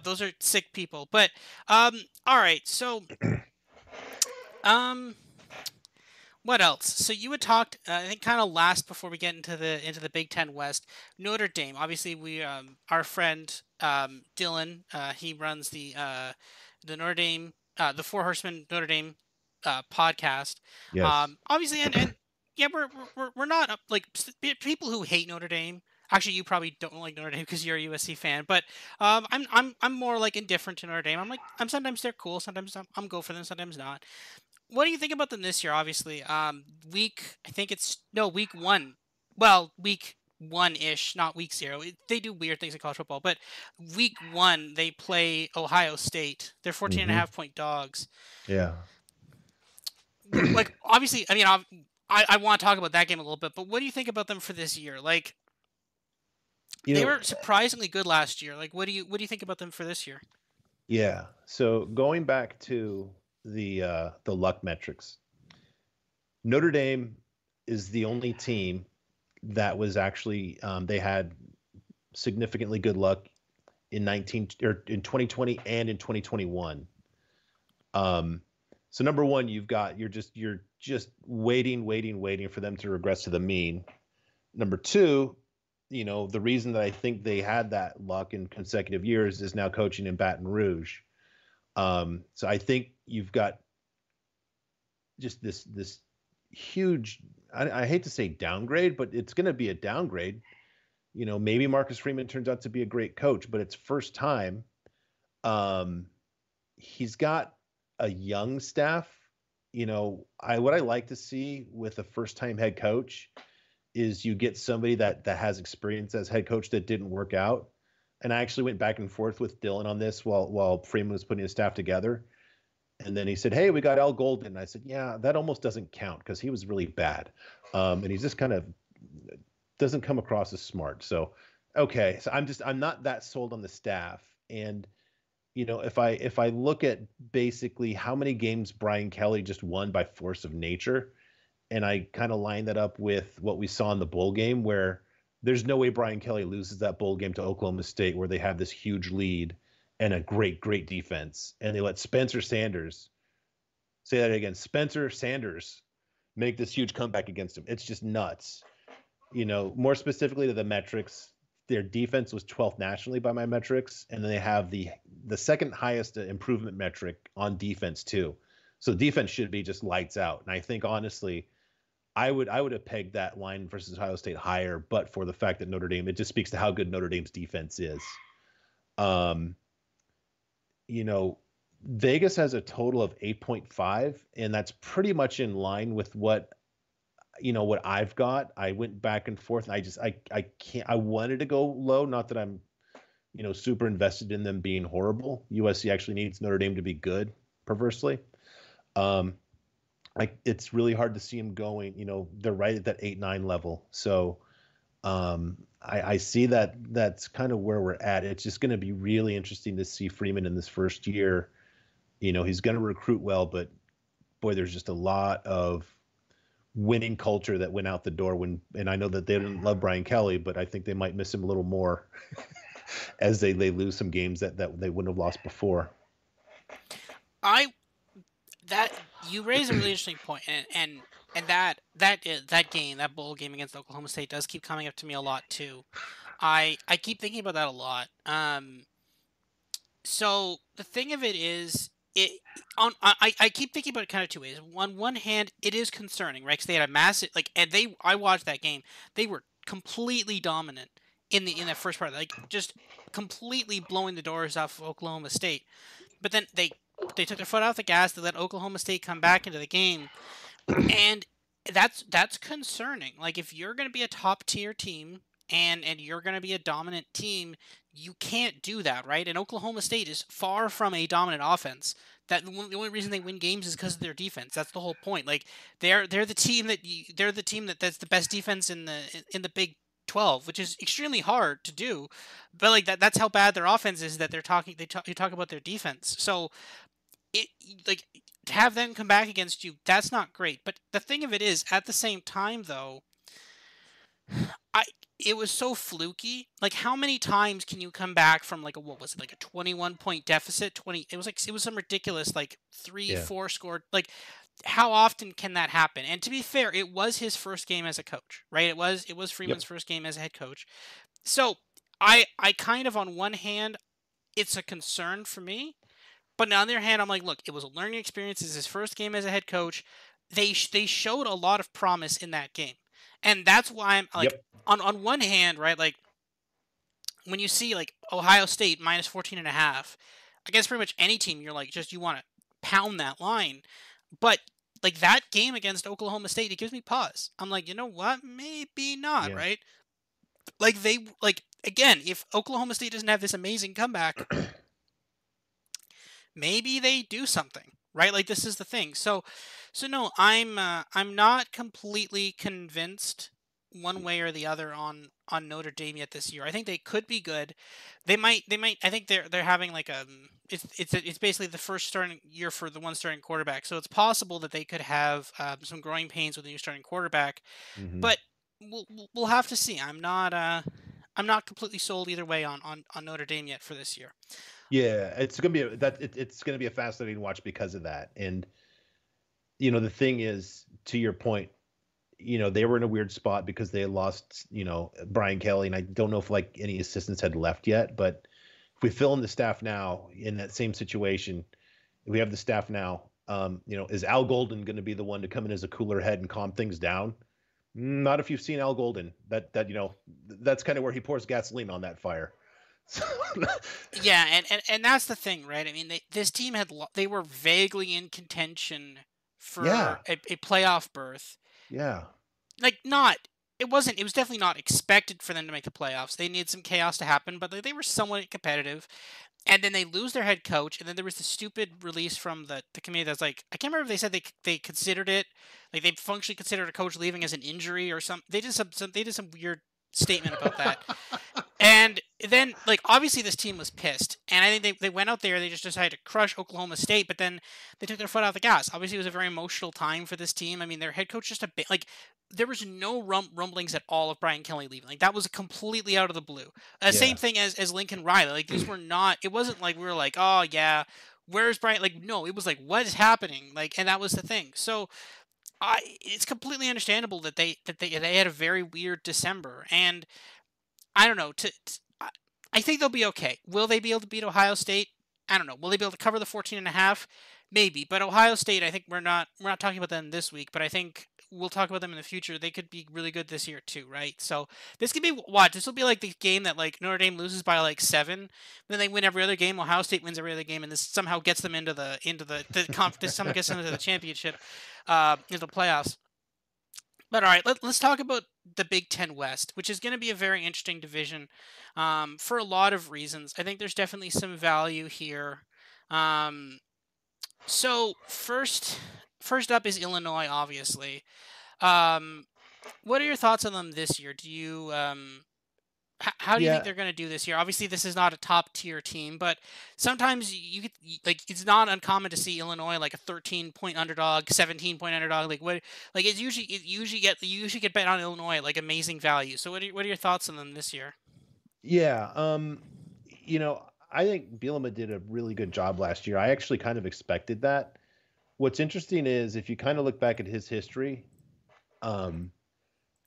Those are sick people. But all right, so um, what else? So you had talked, I think, kind of last before we get into the Big Ten West. Notre Dame. Obviously, we our friend Dylan. He runs the Notre Dame, the Four Horsemen Notre Dame podcast. Yes. Obviously, and yeah, we're not like people who hate Notre Dame. Actually, you probably don't like Notre Dame because you're a USC fan, but I'm more like indifferent to Notre Dame. I'm sometimes they're cool, sometimes I'm go for them, sometimes not. What do you think about them this year? Obviously, I think it's no week one. Well, week one ish, not week zero. They do weird things in college football, but week one they play Ohio State. They're 14 and a Mm-hmm. half point dogs. Yeah. Like obviously, I mean, I want to talk about that game a little bit, but what do you think about them for this year? Like You they know, were surprisingly good last year. Like what do you think about them for this year? yeah. So going back to the luck metrics, Notre Dame is the only team that was actually they had significantly good luck in 2020 and in 2021. So number one, you're just waiting for them to regress to the mean. Number two, the reason that I think they had that luck in consecutive years is now coaching in Baton Rouge. So I think you've got just this huge, I hate to say downgrade, but it's going to be a downgrade. Maybe Marcus Freeman turns out to be a great coach, but it's first time. He's got a young staff. What I like to see with a first time head coach is you get somebody that has experience as head coach that didn't work out. And I actually went back and forth with Dylan on this while Freeman was putting his staff together. And then he said, "Hey, we got Al Golden." And I said, "Yeah, that almost doesn't count because he was really bad." And he's just kind of doesn't come across as smart. So, okay. So I'm not that sold on the staff. And, if I look at basically how many games Brian Kelly just won by force of nature, and I kind of line that up with what we saw in the bowl game, where there's no way Brian Kelly loses that bowl game to Oklahoma State, where they have this huge lead and a great defense, and they let Spencer Sanders, say that again, Spencer Sanders, make this huge comeback against him. It's just nuts. More specifically to the metrics, their defense was 12th nationally by my metrics, and then they have the second highest improvement metric on defense too. So defense should be just lights out. And I think honestly, I would have pegged that line versus Ohio State higher, but for the fact that Notre Dame, it just speaks to how good Notre Dame's defense is. Vegas has a total of 8.5, and that's pretty much in line with what I've got. I went back and forth, and I can't. I wanted to go low, not that I'm super invested in them being horrible. USC actually needs Notre Dame to be good, perversely. It's really hard to see them going. They're right at that 8-9 level. So I see that that's kind of where we're at. It's just going to be really interesting to see Freeman in this first year. He's going to recruit well, but boy, there's just a lot of winning culture that went out the door and I know that they didn't love Brian Kelly, but I think they might miss him a little more as they lose some games that they wouldn't have lost before. That you raise a really interesting point, and that game, that bowl game against Oklahoma State, does keep coming up to me a lot too. I keep thinking about that a lot. So the thing of it is, I keep thinking about it kind of two ways. On one hand, it is concerning, right? Because they had a massive I watched that game. They were completely dominant in that first part, just completely blowing the doors off of Oklahoma State. But then they took their foot off the gas. They let Oklahoma State come back into the game, and that's concerning. Like, if you're going to be a top tier team and you're going to be a dominant team, you can't do that, right? And Oklahoma State is far from a dominant offense. The only reason they win games is because of their defense. That's the whole point. Like, they're the team that's the best defense in the Big 12, which is extremely hard to do. But that's how bad their offense is, that you talk about their defense. So to have them come back against you, that's not great. But the thing of it is, at the same time though, it was so fluky. Like, how many times can you come back from a 21-point deficit? It was some ridiculous 3-4 scored. How often can that happen? And to be fair, it was his first game as a coach, right? It was Freeman's first game as a head coach. So I kind of, on one hand, it's a concern for me, but on the other hand, I'm like, look, it was a learning experience. It's his first game as a head coach. They showed a lot of promise in that game. And that's why I'm on one hand, right, when you see Ohio State minus 14.5 against pretty much any team, you're you want to pound that line. But that game against Oklahoma State, it gives me pause. I'm like, you know what? Maybe not, right? Again, if Oklahoma State doesn't have this amazing comeback, maybe they do something, right? This is the thing. So no, I'm not completely convinced one way or the other on Notre Dame yet this year. I think they could be good. They might. I think they're having it's basically the first starting year for the one starting quarterback. So it's possible that they could have some growing pains with a new starting quarterback. Mm-hmm. But we'll have to see. I'm not completely sold either way on Notre Dame yet for this year. Yeah, it's gonna be a fascinating watch because of that. And the thing is, to your point, they were in a weird spot because they had lost, Brian Kelly, and I don't know if like any assistants had left yet, but if we fill in the staff now in that same situation, if we have the staff now, is Al Golden going to be the one to come in as a cooler head and calm things down? Not if you've seen Al Golden. That's kind of where he pours gasoline on that fire. So, Yeah, and that's the thing, right? I mean, this team they were vaguely in contention for yeah, a playoff berth. yeah, Like not it wasn't it was definitely not expected for them to make the playoffs. They needed some chaos to happen, but they were somewhat competitive. And then they lose their head coach, and then there was the stupid release from the committee that's like, I can't remember if they said they considered it, like they functionally considered a coach leaving as an injury or some they did some weird statement about that. And then, like, obviously this team was pissed. And I think they went out there, they just decided to crush Oklahoma State, but then they took their foot off the gas. Obviously, it was a very emotional time for this team. I mean, their head coach just a bit, like, there was no rumblings at all of Brian Kelly leaving. Like, that was completely out of the blue. Same yeah, thing as Lincoln Riley. Like, these were not, it wasn't like we were like, oh, yeah, where's Brian? Like, no, it was like, what is happening? Like, and that was the thing. So, it's completely understandable that they had a very weird December. And I don't know. I think they'll be okay. Will they be able to beat Ohio State? I don't know. Will they be able to cover the 14.5? Maybe. But Ohio State, I think we're not talking about them this week, but I think we'll talk about them in the future. They could be really good this year too, right? So this could be what this will be like the game that like Notre Dame loses by like 7, then they win every other game. Ohio State wins every other game, and this somehow gets them into this somehow gets them into the championship, into the playoffs. But all right, let's talk about the Big Ten West, which is going to be a very interesting division, for a lot of reasons. I think there's definitely some value here. Um, so first up is Illinois, obviously. Um, what are your thoughts on them this year? Do you how do you think yeah. they're going to do this year? Obviously, this is not a top tier team, but sometimes like it's not uncommon to see Illinois like a 13-point underdog, 17-point underdog. Like what? Like you usually get bet on Illinois at like amazing value. So what are your thoughts on them this year? Yeah. I think Bielema did a really good job last year. I actually kind of expected that. What's interesting is if you kind of look back at his history, um,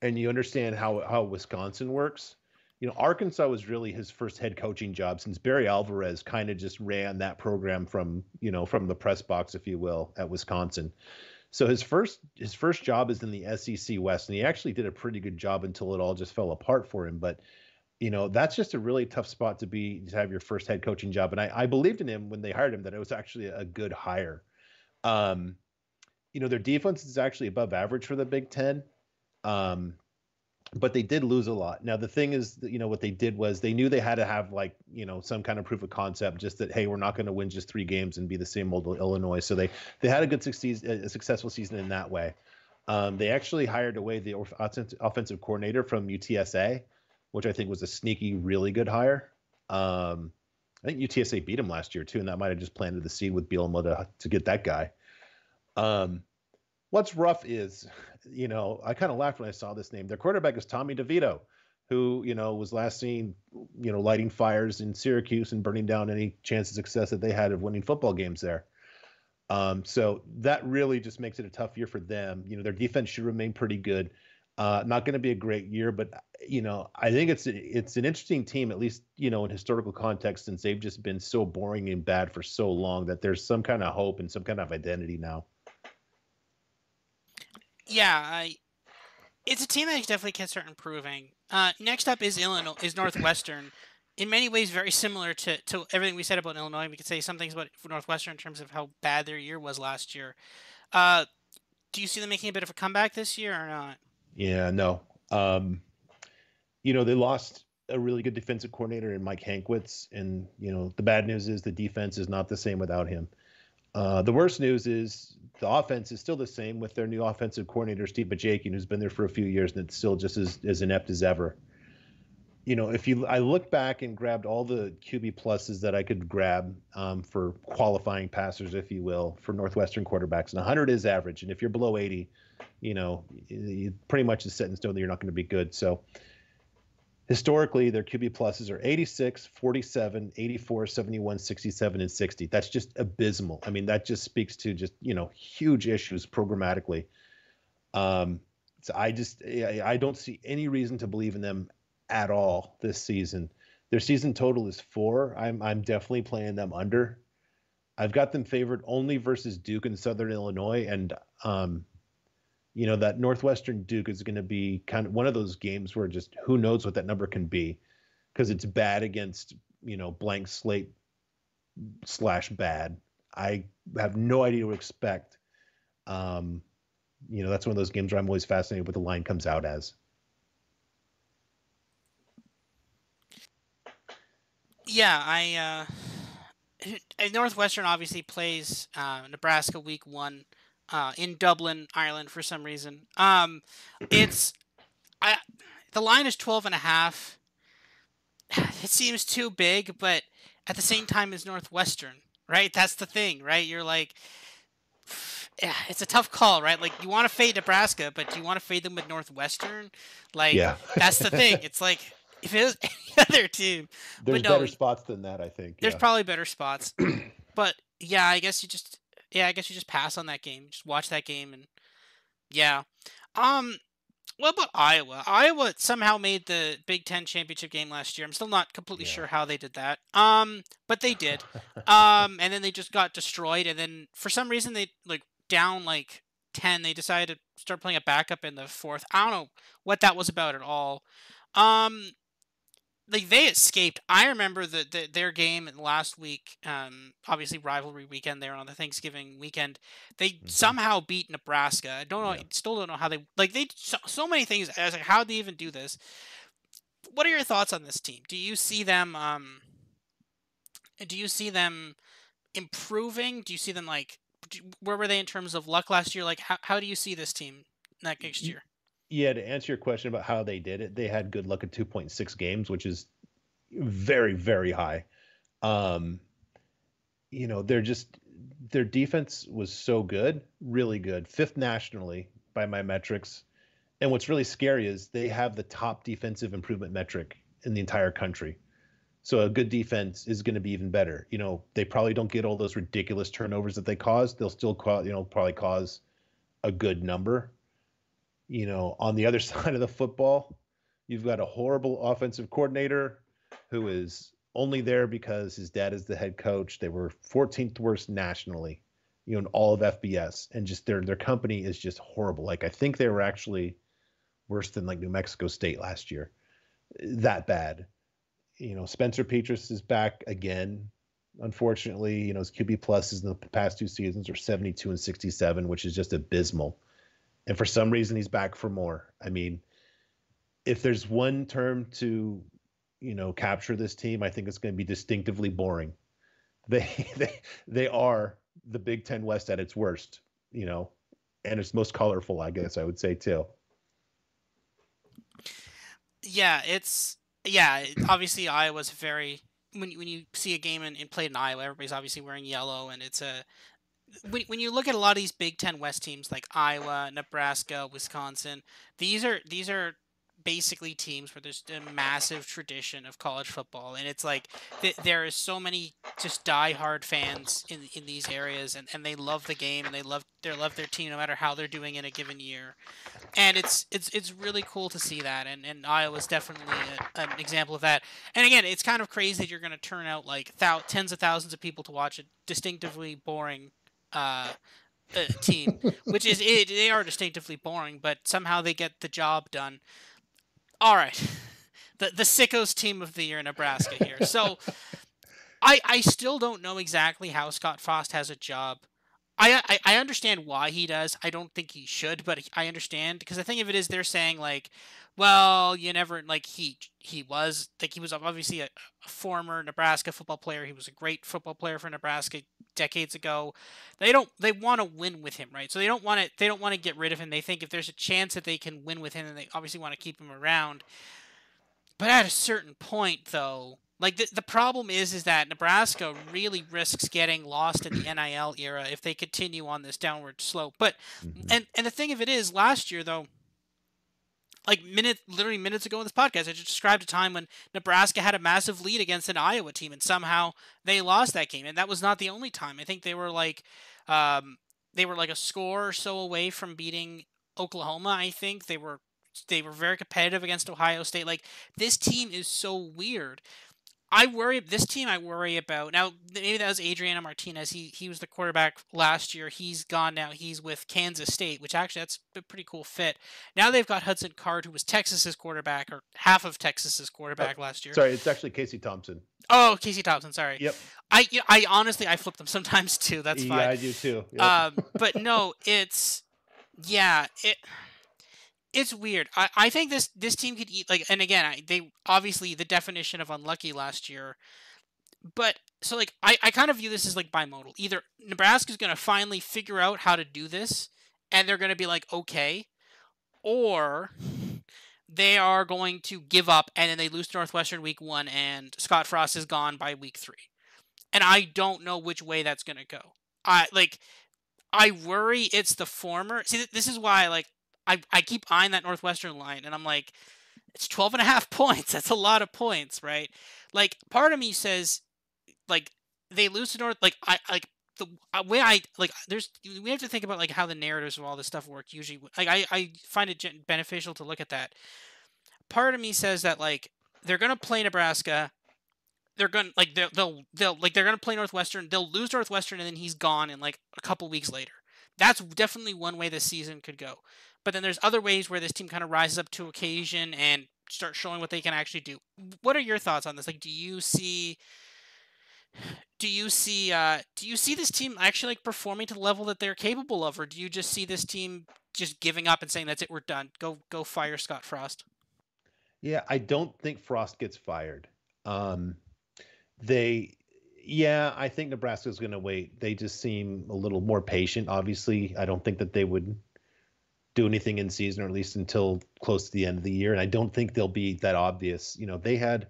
and you understand how Wisconsin works. Arkansas was really his first head coaching job since Barry Alvarez kind of just ran that program from the press box, if you will, at Wisconsin. So his first job is in the SEC West, and he actually did a pretty good job until it all just fell apart for him. But that's just a really tough spot to have your first head coaching job. And I believed in him when they hired him that it was actually a good hire. Um, their defense is actually above average for the Big Ten. Um, but they did lose a lot. Now the thing is that, what they did was they knew they had to have like, some kind of proof of concept, just that, hey, we're not going to win just 3 games and be the same old Illinois. So they had a successful season in that way. They actually hired away the offensive coordinator from UTSA, which I think was a sneaky, really good hire. I think UTSA beat him last year too, and that might have just planted the seed with Bielema to get that guy. What's rough is, I kind of laughed when I saw this name. Their quarterback is Tommy DeVito, who, was last seen, lighting fires in Syracuse and burning down any chance of success that they had of winning football games there. So that really just makes it a tough year for them. Their defense should remain pretty good. Not going to be a great year, but I think it's an interesting team, at least in historical context, since they've just been so boring and bad for so long that there's some kind of hope and some kind of identity now. Yeah, it's a team that definitely can start improving. Next up is Northwestern. In many ways, very similar to everything we said about Illinois. We could say some things about Northwestern in terms of how bad their year was last year. Uh, do you see them making a bit of a comeback this year or not? Yeah, no. They lost a really good defensive coordinator in Mike Hankwitz, and the bad news is the defense is not the same without him. The worst news is the offense is still the same with their new offensive coordinator, Steve Bajakian, who's been there for a few years, and it's still just as inept as ever. I look back and grabbed all the QB pluses that I could grab for qualifying passers, if you will, for Northwestern quarterbacks, and 100 is average. And if you're below 80, pretty much is set in stone that you're not going to be good. So historically, their QB pluses are 86, 47, 84, 71, 67, and 60. That's just abysmal. I mean, that just speaks to just, huge issues programmatically. So I don't see any reason to believe in them at all this season. Their season total is 4. I'm definitely playing them under. I've got them favored only versus Duke and Southern Illinois, and that Northwestern Duke is going to be kind of one of those games where just who knows what that number can be, because it's bad against blank slate / bad. I have no idea what to expect. That's one of those games where I'm always fascinated what the line comes out as. Yeah, Northwestern obviously plays Nebraska week 1 in Dublin, Ireland for some reason. The line is 12.5. It seems too big, but at the same time as Northwestern, right? That's the thing, right? You're like, yeah, it's a tough call, right? Like, you want to fade Nebraska, but do you want to fade them with Northwestern? Like, yeah. That's the thing. It's like, if it was any other team. There's better spots than that, I think. There's probably better spots. But, yeah, I guess you just pass on that game. Just watch that game, and, yeah. What about Iowa? Iowa somehow made the Big Ten championship game last year. I'm still not completely sure how they did that. But they did. And then they just got destroyed. And then for some reason they down 10. They decided to start playing a backup in the 4th. I don't know what that was about at all. They escaped. I remember their game last week. Obviously rivalry weekend there on the Thanksgiving weekend. They somehow beat Nebraska. I don't know. Still don't know how they they so many things. I was like, how did they even do this? What are your thoughts on this team? Do you see them? Do you see them improving? Do you see them where were they in terms of luck last year? How do you see this team next year? Yeah, to answer your question about how they did it, they had good luck at 2.6 games, which is very, very high. Their defense was so good, really good, 5th nationally by my metrics. And what's really scary is they have the top defensive improvement metric in the entire country. So a good defense is going to be even better. They probably don't get all those ridiculous turnovers that they cause. They'll still probably cause a good number. On the other side of the football, you've got a horrible offensive coordinator who is only there because his dad is the head coach. They were 14th worst nationally, in all of FBS, and just their company is just horrible. I think they were actually worse than New Mexico State last year. That bad. Spencer Petras is back again. Unfortunately, his QB pluses in the past 2 seasons are 72 and 67, which is just abysmal. And for some reason, he's back for more. I mean, if there's one term to, capture this team, I think it's going to be distinctively boring. They are the Big Ten West at its worst, and its most colorful, I guess I would say too. Yeah, obviously Iowa's very, when you see a game and played in Iowa, everybody's obviously wearing yellow, and it's when you look at a lot of these Big Ten West teams like Iowa, Nebraska, Wisconsin, these are basically teams where there's a massive tradition of college football, and it's there is so many just diehard fans in these areas, and they love the game, and they love their team no matter how they're doing in a given year, and it's really cool to see that, and Iowa's definitely an example of that. And again, it's kind of crazy that you're going to turn out tens of thousands of people to watch a distinctively boring team, which is it. They are distinctively boring, but somehow they get the job done. All right, the sickos team of the year, Nebraska here. So I still don't know exactly how Scott Frost has a job. I understand why he does. I don't think he should, but I understand, because the thing of it is they're saying well, you never he was obviously a former Nebraska football player. He was a great football player for Nebraska decades ago. They want to win with him, right? So they don't want to get rid of him. They think if there's a chance that they can win with him, then they obviously want to keep him around. But at a certain point, though, Like the problem is that Nebraska really risks getting lost in the NIL era if they continue on this downward slope. But Mm-hmm. and the thing of it is, last year though, like literally minutes ago in this podcast, I just described a time when Nebraska had a massive lead against an Iowa team, and somehow they lost that game. And that was not the only time. I think um, they were like a score or so away from beating Oklahoma. I think they were very competitive against Ohio State. Like this team is so weird. I worry about now. Maybe that was Adriano Martinez. He was the quarterback last year. He's gone now. He's with Kansas State, which actually that's a pretty cool fit. Now they've got Hudson Card, who was Texas's quarterback or half of Texas's Oh, quarterback last year. sorry, it's actually Casey Thompson. Oh, Casey Thompson. Sorry. Yep. I honestly I flip them sometimes too. That's fine. Yeah, I do too. Yep. But no, yeah. It's weird. I think this team could eat like, and again, they obviously the definition of unlucky last year. But so like I kind of view this as like bimodal. Either Nebraska's going to finally figure out how to do this, and they're going to be like okay, or they are going to give up and then they lose to Northwestern week 1, and Scott Frost is gone by week 3. And I don't know which way that's going to go. I worry it's the former. See, this is why like I keep eyeing that Northwestern line, and I'm like, it's 12.5 points. That's a lot of points, right? Like, part of me says, like, they lose to North. Like, I like the way I like. We have to think about like how the narratives of all this stuff work. Usually, like I find it beneficial to look at that. Part of me says that like they're gonna play Nebraska. They're gonna like they'll like they're gonna play Northwestern. They'll lose Northwestern, and then he's gone in like a couple weeks later. That's definitely one way this season could go. But then there's other ways where this team kind of rises up to occasion and start showing what they can actually do. What are your thoughts on this? Like, do you see this team actually like performing to the level that they're capable of, or do you just see this team just giving up and saying that's it, we're done, go fire Scott Frost? Yeah, I don't think Frost gets fired. Um, they, yeah, I think Nebraska's going to wait. They just seem a little more patient. Obviously, I don't think that they would do anything in season, or at least until close to the end of the year. And I don't think they'll be that obvious. You know, they had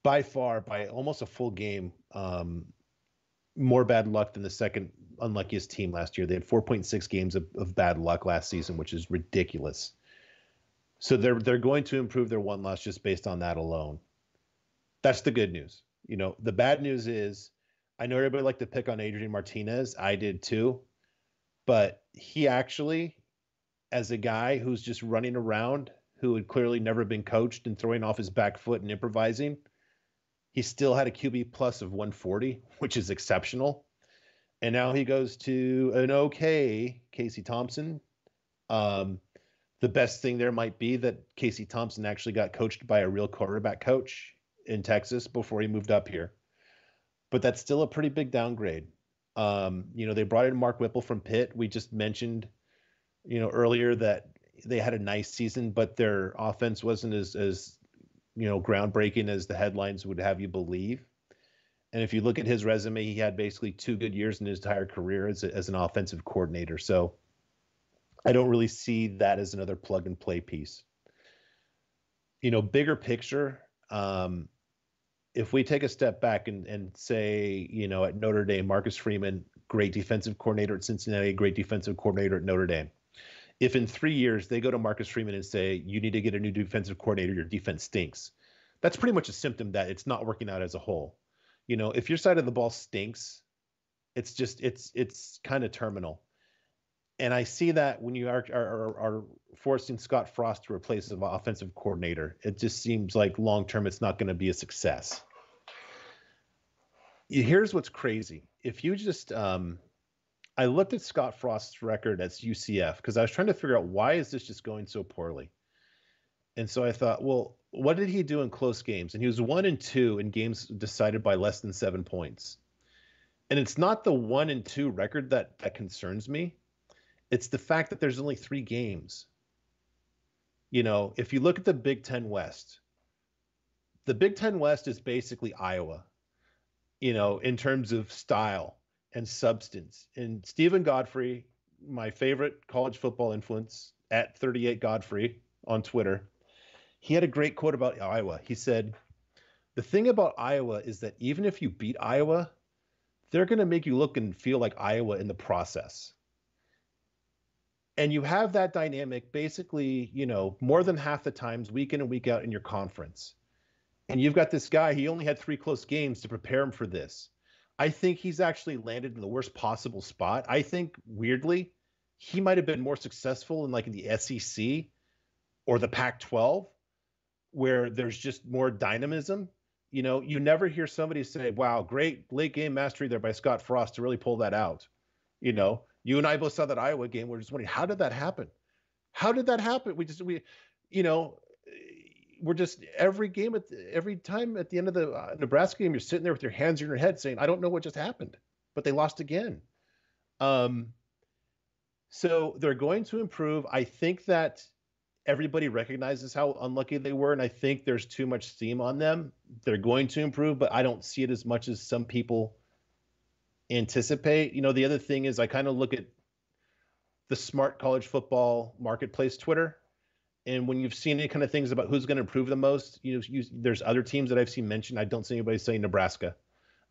by far, by almost a full game, more bad luck than the second unluckiest team last year. They had 4.6 games of bad luck last season, which is ridiculous. So they're going to improve their one loss just based on that alone. That's the good news. You know, the bad news is, I know everybody liked to pick on Adrian Martinez. I did too. But he actually, as a guy who's just running around, who had clearly never been coached and throwing off his back foot and improvising, he still had a QB plus of 140, which is exceptional. And now he goes to an okay Casey Thompson. The best thing there might be that Casey Thompson actually got coached by a real quarterback coach in Texas before he moved up here. But that's still a pretty big downgrade. You know, they brought in Mark Whipple from Pitt. We just mentioned, you know, earlier that they had a nice season, but their offense wasn't as you know, groundbreaking as the headlines would have you believe. And if you look at his resume, he had basically 2 good years in his entire career as an offensive coordinator. So I don't really see that as another plug and play piece. You know, bigger picture, if we take a step back and say, you know, at Notre Dame, Marcus Freeman, great defensive coordinator at Cincinnati, great defensive coordinator at Notre Dame. If in 3 years they go to Marcus Freeman and say, you need to get a new defensive coordinator, your defense stinks, that's pretty much a symptom that it's not working out as a whole. You know, if your side of the ball stinks, it's kind of terminal. And I see that when you are forcing Scott Frost to replace an offensive coordinator, it just seems like long-term it's not going to be a success. Here's what's crazy. If you just I looked at Scott Frost's record at UCF because I was trying to figure out, why is this just going so poorly? And so I thought, well, what did he do in close games? And he was 1-2 in games decided by less than 7 points. And it's not the 1-2 record that concerns me. It's the fact that there's only 3 games. You know, if you look at the Big Ten West, the Big Ten West is basically Iowa, you know, in terms of style and substance. And Stephen Godfrey, my favorite college football influence, at 38 Godfrey on Twitter, he had a great quote about Iowa. He said, The thing about Iowa is that even if you beat Iowa, they're going to make you look and feel like Iowa in the process. And you have that dynamic basically, more than half the times, week in and week out in your conference. And you've got this guy, he only had 3 close games to prepare him for this. I think he's actually landed in the worst possible spot. I think, weirdly, he might have been more successful in the SEC or the Pac-12, where there's just more dynamism. You never hear somebody say, wow, great late game mastery there by Scott Frost to really pull that out. You and I both saw that Iowa game. We're just wondering, how did that happen? How did that happen? You know, we're just every time at the end of the Nebraska game, you're sitting there with your hands in your head saying, I don't know what just happened, but they lost again. So they're going to improve. I think that everybody recognizes how unlucky they were, and I think there's too much steam on them. They're going to improve, but I don't see it as much as some people anticipate. The other thing is I kind of look at the smart college football marketplace Twitter, and when you've seen any kind of things about who's going to improve the most, there's other teams that I've seen mentioned. I don't see anybody saying Nebraska.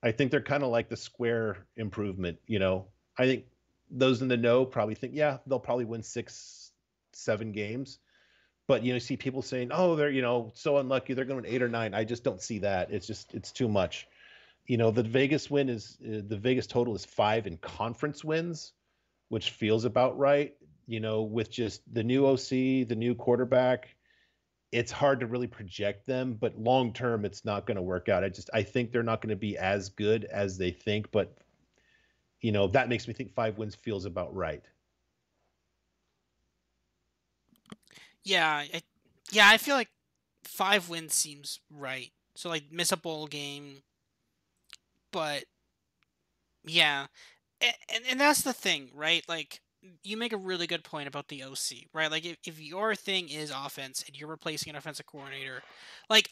I think they're kind of like the square improvement. I think those in the know probably think, yeah, they'll probably win 6-7 games. But you see people saying, oh, they're so unlucky, they're going 8 or 9. I just don't see that. It's too much. The Vegas total is 5 in conference wins, which feels about right. With just the new OC, the new quarterback, it's hard to really project them. But long term, it's not going to work out. I think they're not going to be as good as they think. But that makes me think 5 wins feels about right. Yeah, I feel like 5 wins seems right. So miss a bowl game, but yeah, and that's the thing, right? You make a really good point about the OC, right? If your thing is offense and you're replacing an offensive coordinator, like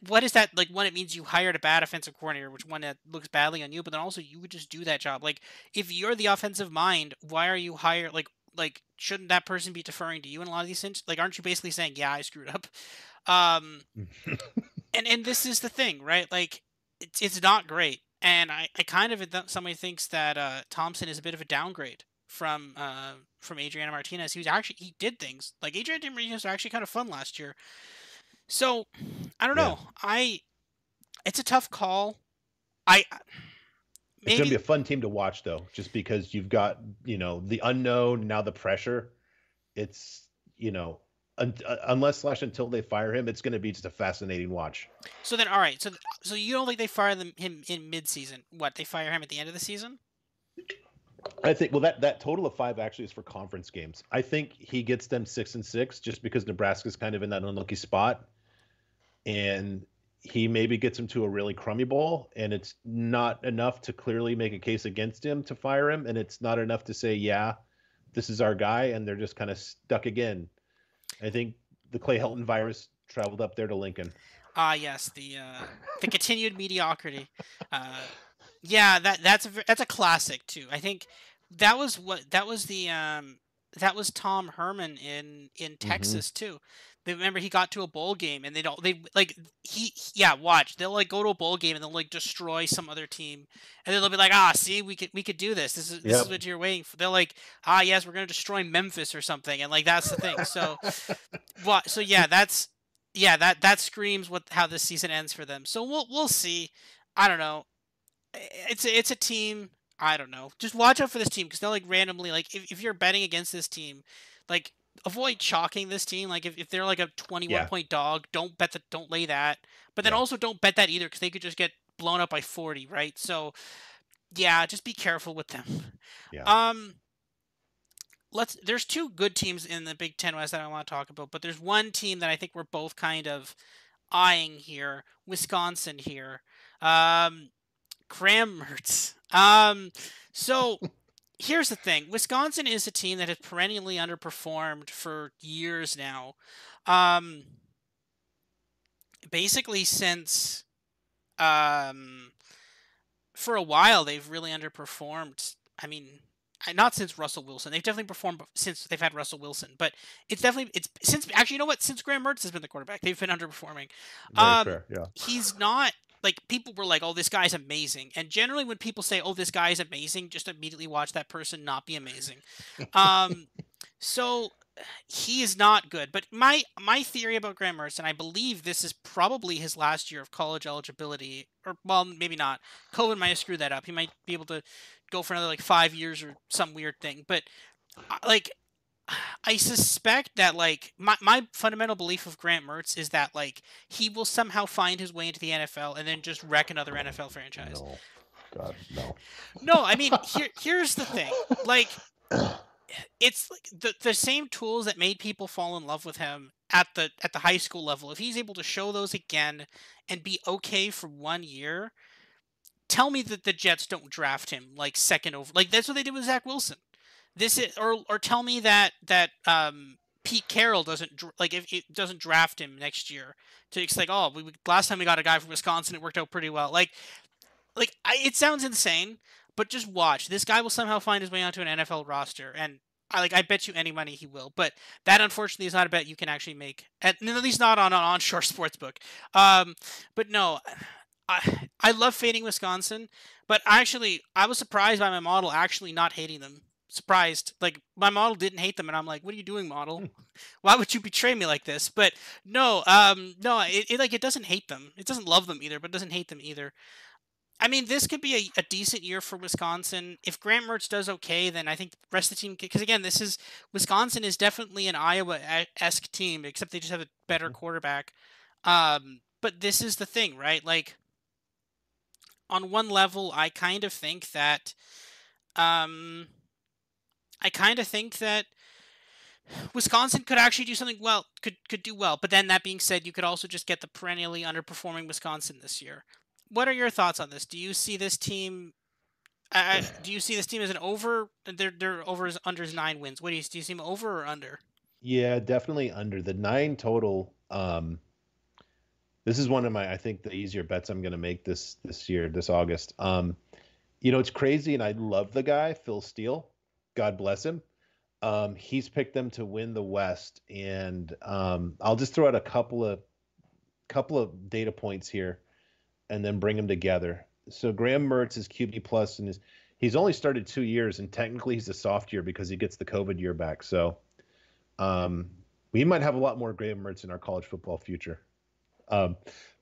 what is that? One, it means you hired a bad offensive coordinator, which one that looks badly on you, but then also you would just do that job. If you're the offensive mind, why are you hired? Shouldn't that person be deferring to you in a lot of these things? Aren't you basically saying, yeah, I screwed up? And this is the thing, right? It's not great, and I kind of somebody thinks that Thompson is a bit of a downgrade from Adriano Martinez. He did things like Adriano Martinez are actually kind of fun last year. So I don't know. It's a tough call. It's going to Maybe be a fun team to watch, though, just because you've got, the unknown, now the pressure. It's, until they fire him, it's going to be just a fascinating watch. So then, all right. So you don't think they fire him in mid-season? What, they fire him at the end of the season? I think, well, that total of 5 actually is for conference games. I think he gets them 6-6 just because Nebraska's kind of in that unlucky spot. And he maybe gets him to a really crummy bowl, and it's not enough to clearly make a case against him to fire him, and it's not enough to say, yeah, this is our guy, and they're just kind of stuck again. I think the Clay Helton virus traveled up there to Lincoln. Yes, the continued mediocrity. Yeah, that's a classic too. I think that was Tom Herman in Texas too. Remember he got to a bowl game and watch, they'll go to a bowl game and they'll destroy some other team, and then they'll be like, see, we could do this. This is what you're waiting for. They're like, yes, we're gonna destroy Memphis or something, and that's the thing. So that screams how this season ends for them. So we'll see. I don't know. It's a team. I don't know. Just watch out for this team because they'll randomly if you're betting against this team, avoid chalking this team. If they're a 21 point dog, don't lay that. But then also don't bet that either because they could just get blown up by 40, right? So yeah, just be careful with them. Yeah. There's 2 good teams in the Big Ten West that I want to talk about, but there's one team that I think we're both kind of eyeing here, Wisconsin here. Graham Mertz. So here's the thing. Wisconsin is a team that has perennially underperformed for years now. Basically since for a while they've really underperformed. I mean, not since Russell Wilson. They've definitely performed since they've had Russell Wilson, but it's since actually, you know what? Since Graham Mertz has been the quarterback, they've been underperforming. Very fair. Yeah. He's not like people were like, "Oh, this guy's amazing," and generally when people say, "Oh, this guy is amazing," just immediately watch that person not be amazing. Um, so he is not good. But my theory about Graham Mertz, and I believe this is probably his last year of college eligibility, or well, maybe not. COVID might have screwed that up. He might be able to go for another like 5 years or some weird thing. But like, I suspect that like my fundamental belief of Grant Mertz is that like he will somehow find his way into the NFL and then just wreck another NFL franchise. No, God, no. No, I mean here's the thing. Like, it's like the same tools that made people fall in love with him at the high school level. If he's able to show those again and be okay for 1 year, tell me that the Jets don't draft him like second over. Like that's what they did with Zach Wilson. This is or tell me that Pete Carroll doesn't like if it doesn't draft him next year. To it's like, oh, last time we got a guy from Wisconsin, it worked out pretty well. It sounds insane, but just watch. This guy will somehow find his way onto an NFL roster, and I bet you any money he will. But that, unfortunately, is not a bet you can actually make. At least not on an onshore sportsbook. But no, I love fading Wisconsin, but I was surprised by my model actually not hating them. Surprised, like my model didn't hate them, and I'm like, "What are you doing, model? Why would you betray me like this?" But no, no, it doesn't hate them. It doesn't love them either, but it doesn't hate them either. I mean, this could be a decent year for Wisconsin. If Grant Mertz does okay, then I think the rest of the team, because again, Wisconsin is definitely an Iowa-esque team, except they just have a better quarterback. But this is the thing, right? Like, on one level, I kind of think that Wisconsin could actually do something well, could do well. But then that being said, you could also just get the perennially underperforming Wisconsin this year. What are your thoughts on this? Do you see this team? Do you see this team as an over? Their over is under 9 wins. What do you see them over or under? Yeah, definitely under the 9 total. This is one of I think the easier bets I'm going to make this year, this August. It's crazy, and I love the guy, Phil Steele. God bless him. He's picked them to win the West, and I'll just throw out a couple of data points here, and then bring them together. So Graham Mertz is QB plus, and he's only started 2 years, and technically he's a soft year because he gets the COVID year back. So we might have a lot more Graham Mertz in our college football future. But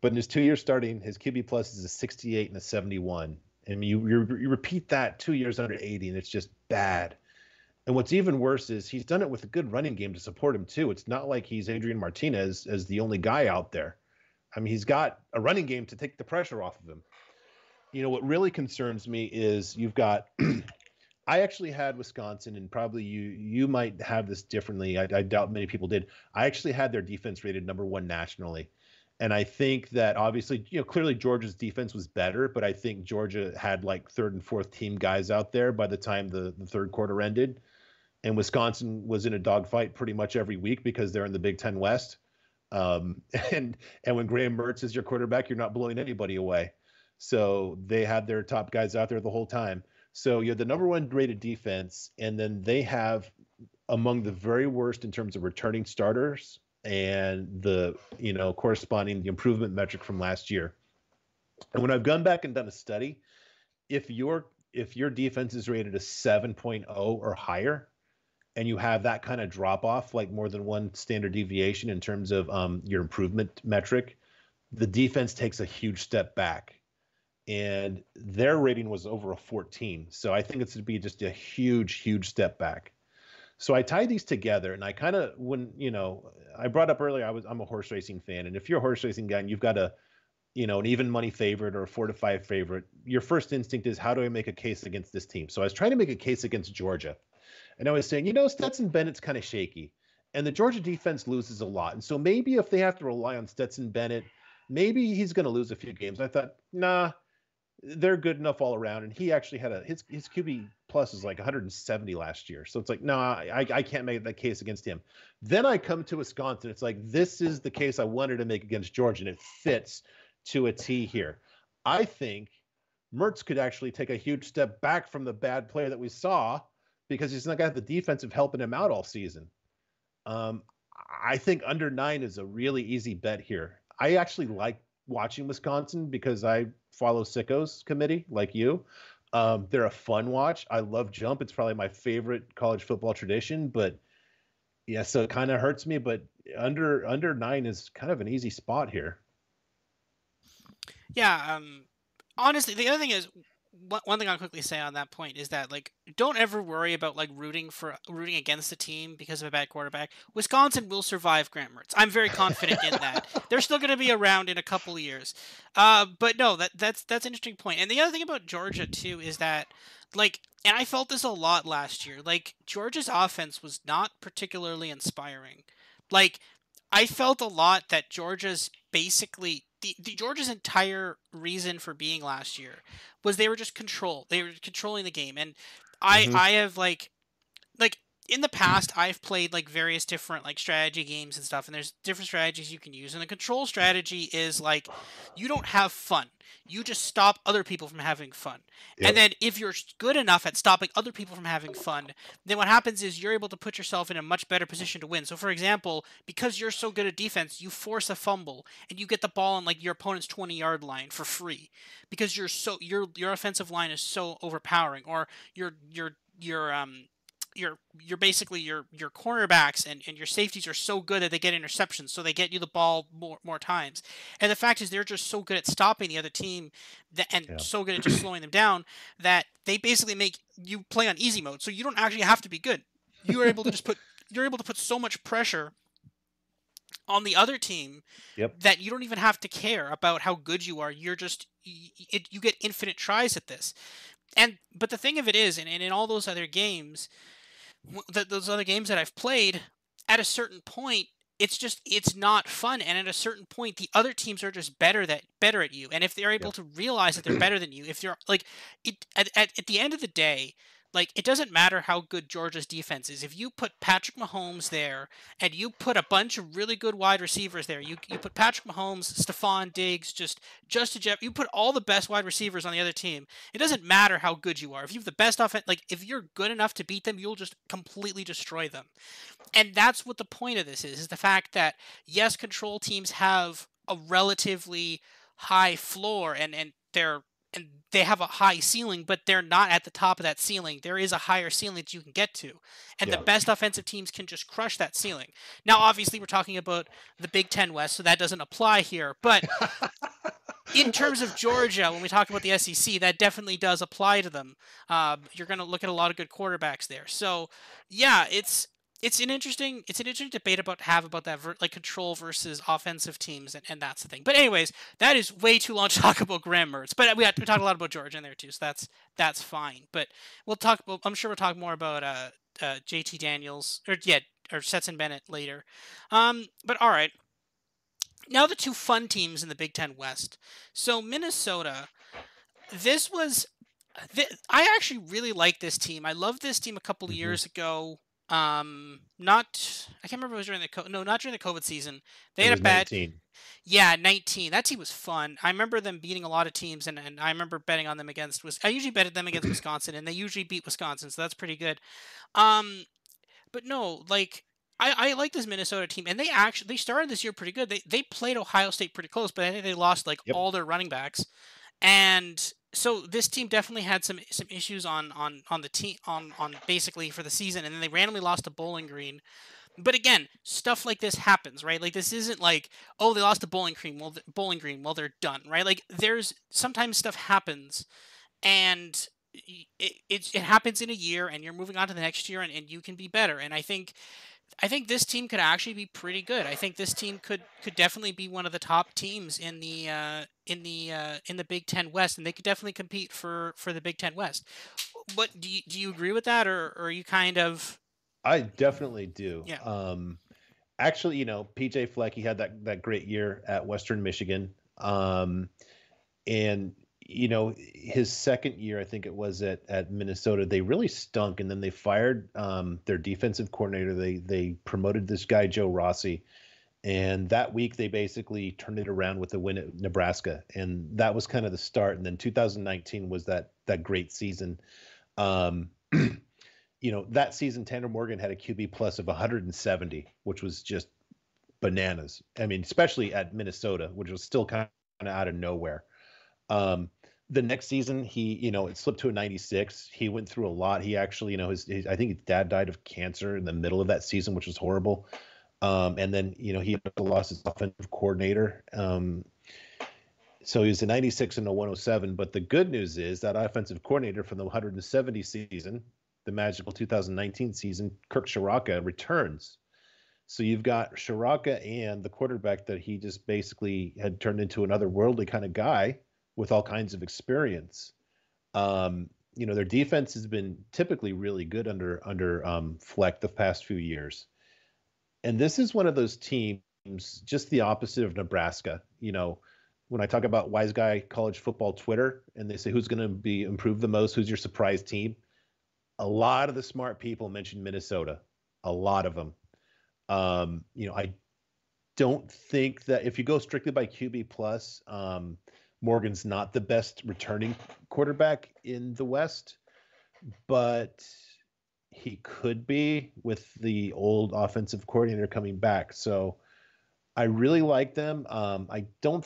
in his 2 years starting, his QB plus is a 68 and a 71. And you repeat that 2 years under 80, and it's just bad. And what's even worse is he's done it with a good running game to support him too. It's not like he's Adrian Martinez as the only guy out there. I mean, he's got a running game to take the pressure off of him. What really concerns me is you've got I actually had Wisconsin, and probably you might have this differently. I doubt many people did. I actually had their defense rated number 1 nationally. And I think that obviously, clearly Georgia's defense was better, but I think Georgia had like 3rd and 4th team guys out there by the time the third quarter ended. And Wisconsin was in a dogfight pretty much every week because they're in the Big Ten West. And when Graham Mertz is your quarterback, you're not blowing anybody away. So they had their top guys out there the whole time. So you have the number 1 rated defense, and then they have among the very worst in terms of returning starters and the corresponding the improvement metric from last year. And when I've gone back and done a study, if your defense is rated a 7.0 or higher, and you have that kind of drop off, like more than 1 standard deviation in terms of your improvement metric, the defense takes a huge step back. And their rating was over a 14. So I think it's to be just a huge step back. So I tied these together, and I kind of, I brought up earlier, I'm a horse racing fan. And if you're a horse racing guy and you've got an even money favorite or a 4-5 favorite, your first instinct is, how do I make a case against this team? So I was trying to make a case against Georgia. And I was saying, Stetson Bennett's kind of shaky, and the Georgia defense loses a lot. And so maybe if they have to rely on Stetson Bennett, maybe he's going to lose a few games. I thought, nah, they're good enough all around. And he actually had his QB plus is like 170 last year. So it's like, no, I can't make that case against him. Then I come to Wisconsin. It's like, this is the case I wanted to make against Georgia, and it fits to a T here. I think Mertz could actually take a huge step back from the bad player that we saw because he's not got the defensive helping him out all season. Um, I think under 9 is a really easy bet here. I actually like watching Wisconsin because I follow Sicko's committee like you. They're a fun watch. I love jump. It's probably my favorite college football tradition, but yeah, so it kind of hurts me, but under 9 is kind of an easy spot here. Yeah, honestly, the other thing is one thing I'll quickly say on that point is that like don't ever worry about like rooting against a team because of a bad quarterback. Wisconsin will survive Grant Mertz. I'm very confident in that. They're still going to be around in a couple of years. But no, that's an interesting point. And the other thing about Georgia too is that like, and I felt this a lot last year. Like Georgia's offense was not particularly inspiring. Like I felt a lot that Georgia's basically the Georgia's entire reason for being last year was they were just control. They were controlling the game, and Mm-hmm. I have like in the past I've played like various different like strategy games and stuff, and there's different strategies you can use. And the control strategy is like you don't have fun. You just stop other people from having fun. And Yep. then if you're good enough at stopping other people from having fun, then what happens is you're able to put yourself in a much better position to win. So for example, because you're so good at defense, you force a fumble and you get the ball on like your opponent's 20-yard line for free because your offensive line is so overpowering, or your your basically your cornerbacks and your safeties are so good that they get interceptions, so they get you the ball more times. And the fact is they're just so good at stopping the other team and Yeah. so good at just slowing them down that they basically make you play on easy mode. So you don't actually have to be good. You are able to just put you're able to put so much pressure on the other team Yep. that you don't even have to care about how good you are. You get infinite tries at this. And but the thing of it is, and in all those other games, those other games that I've played, at a certain point, it's not fun. And at a certain point, the other teams are just better at you. And if they're able Yep. to realize that they're better than you, if they're like at the end of the day, like it doesn't matter how good Georgia's defense is. If you put Patrick Mahomes there and you put a bunch of really good wide receivers there, you put Patrick Mahomes, Stephon Diggs, Justin Jeff, you put all the best wide receivers on the other team. It doesn't matter how good you are. If you have the best offense, like if you're good enough to beat them, you'll just completely destroy them. And that's what the point of this is the fact that yes, control teams have a relatively high floor and they have a high ceiling, but they're not at the top of that ceiling. There is a higher ceiling that you can get to. And the Yeah. best offensive teams can just crush that ceiling. Now, obviously, we're talking about the Big Ten West, so that doesn't apply here. But in terms of Georgia, when we talk about the SEC, that definitely does apply to them. You're going to look at a lot of good quarterbacks there. So, yeah, it's an interesting debate about that like control versus offensive teams, and that's the thing. But anyways, that is way too long to talk about Graham Mertz. But we talked a lot about Georgia in there too, so that's fine. But we'll talk. I'm sure we'll talk more about JT Daniels or Stetson Bennett later. But all right. Now the two fun teams in the Big Ten West. So Minnesota, this was I actually really like this team. I loved this team a couple of Hmm. years ago. Not I can't remember if it was during not during the COVID season. They It had a was bad 19. 19. That team was fun. I remember them beating a lot of teams, and I remember betting on them against. I usually betted them against Wisconsin, and they usually beat Wisconsin, so that's pretty good. Um, but no, like I like this Minnesota team, and they started this year pretty good. They played Ohio State pretty close, but I think they lost like Yep. all their running backs, and so this team definitely had some issues on the team on basically for the season, and then they randomly lost to Bowling Green. But again, stuff like this happens, right? Like this isn't like, oh, they lost to Bowling Green, well they're done, right? Like there's sometimes stuff happens, and it happens in a year, and you're moving on to the next year, and you can be better. And I think this team could actually be pretty good. I think this team could definitely be one of the top teams in the Big Ten West, and they could definitely compete for the Big Ten West. What do you agree with that, or are you kind of I definitely do. yeah Actually, PJ Fleck, he had that great year at Western Michigan. And his second year, I think it was at Minnesota, they really stunk, and then they fired their defensive coordinator. They promoted this guy Joe Rossi, and that week they basically turned it around with a win at Nebraska, and that was kind of the start. And then 2019 was that great season. Um, that season, Tanner Morgan had a QB plus of 170, which was just bananas. I mean, especially at Minnesota, which was still kind of out of nowhere. Um, the next season, it slipped to a 96. He went through a lot. He actually, I think his dad died of cancer in the middle of that season, which was horrible. And then, he lost his offensive coordinator. So he was a 96 and a 107. But the good news is that offensive coordinator from the 170 season, the magical 2019 season, Kirk Shiraka, returns. So you've got Shiraka and the quarterback that he just basically had turned into another worldly kind of guy with all kinds of experience. Their defense has been typically really good under Fleck the past few years. And this is one of those teams, just the opposite of Nebraska. When I talk about Wise Guy College Football Twitter, and they say who's going to be improved the most, who's your surprise team, a lot of the smart people mention Minnesota. A lot of them. I don't think that if you go strictly by QB plus, Morgan's not the best returning quarterback in the West, but he could be with the old offensive coordinator coming back. So I really like them. I don't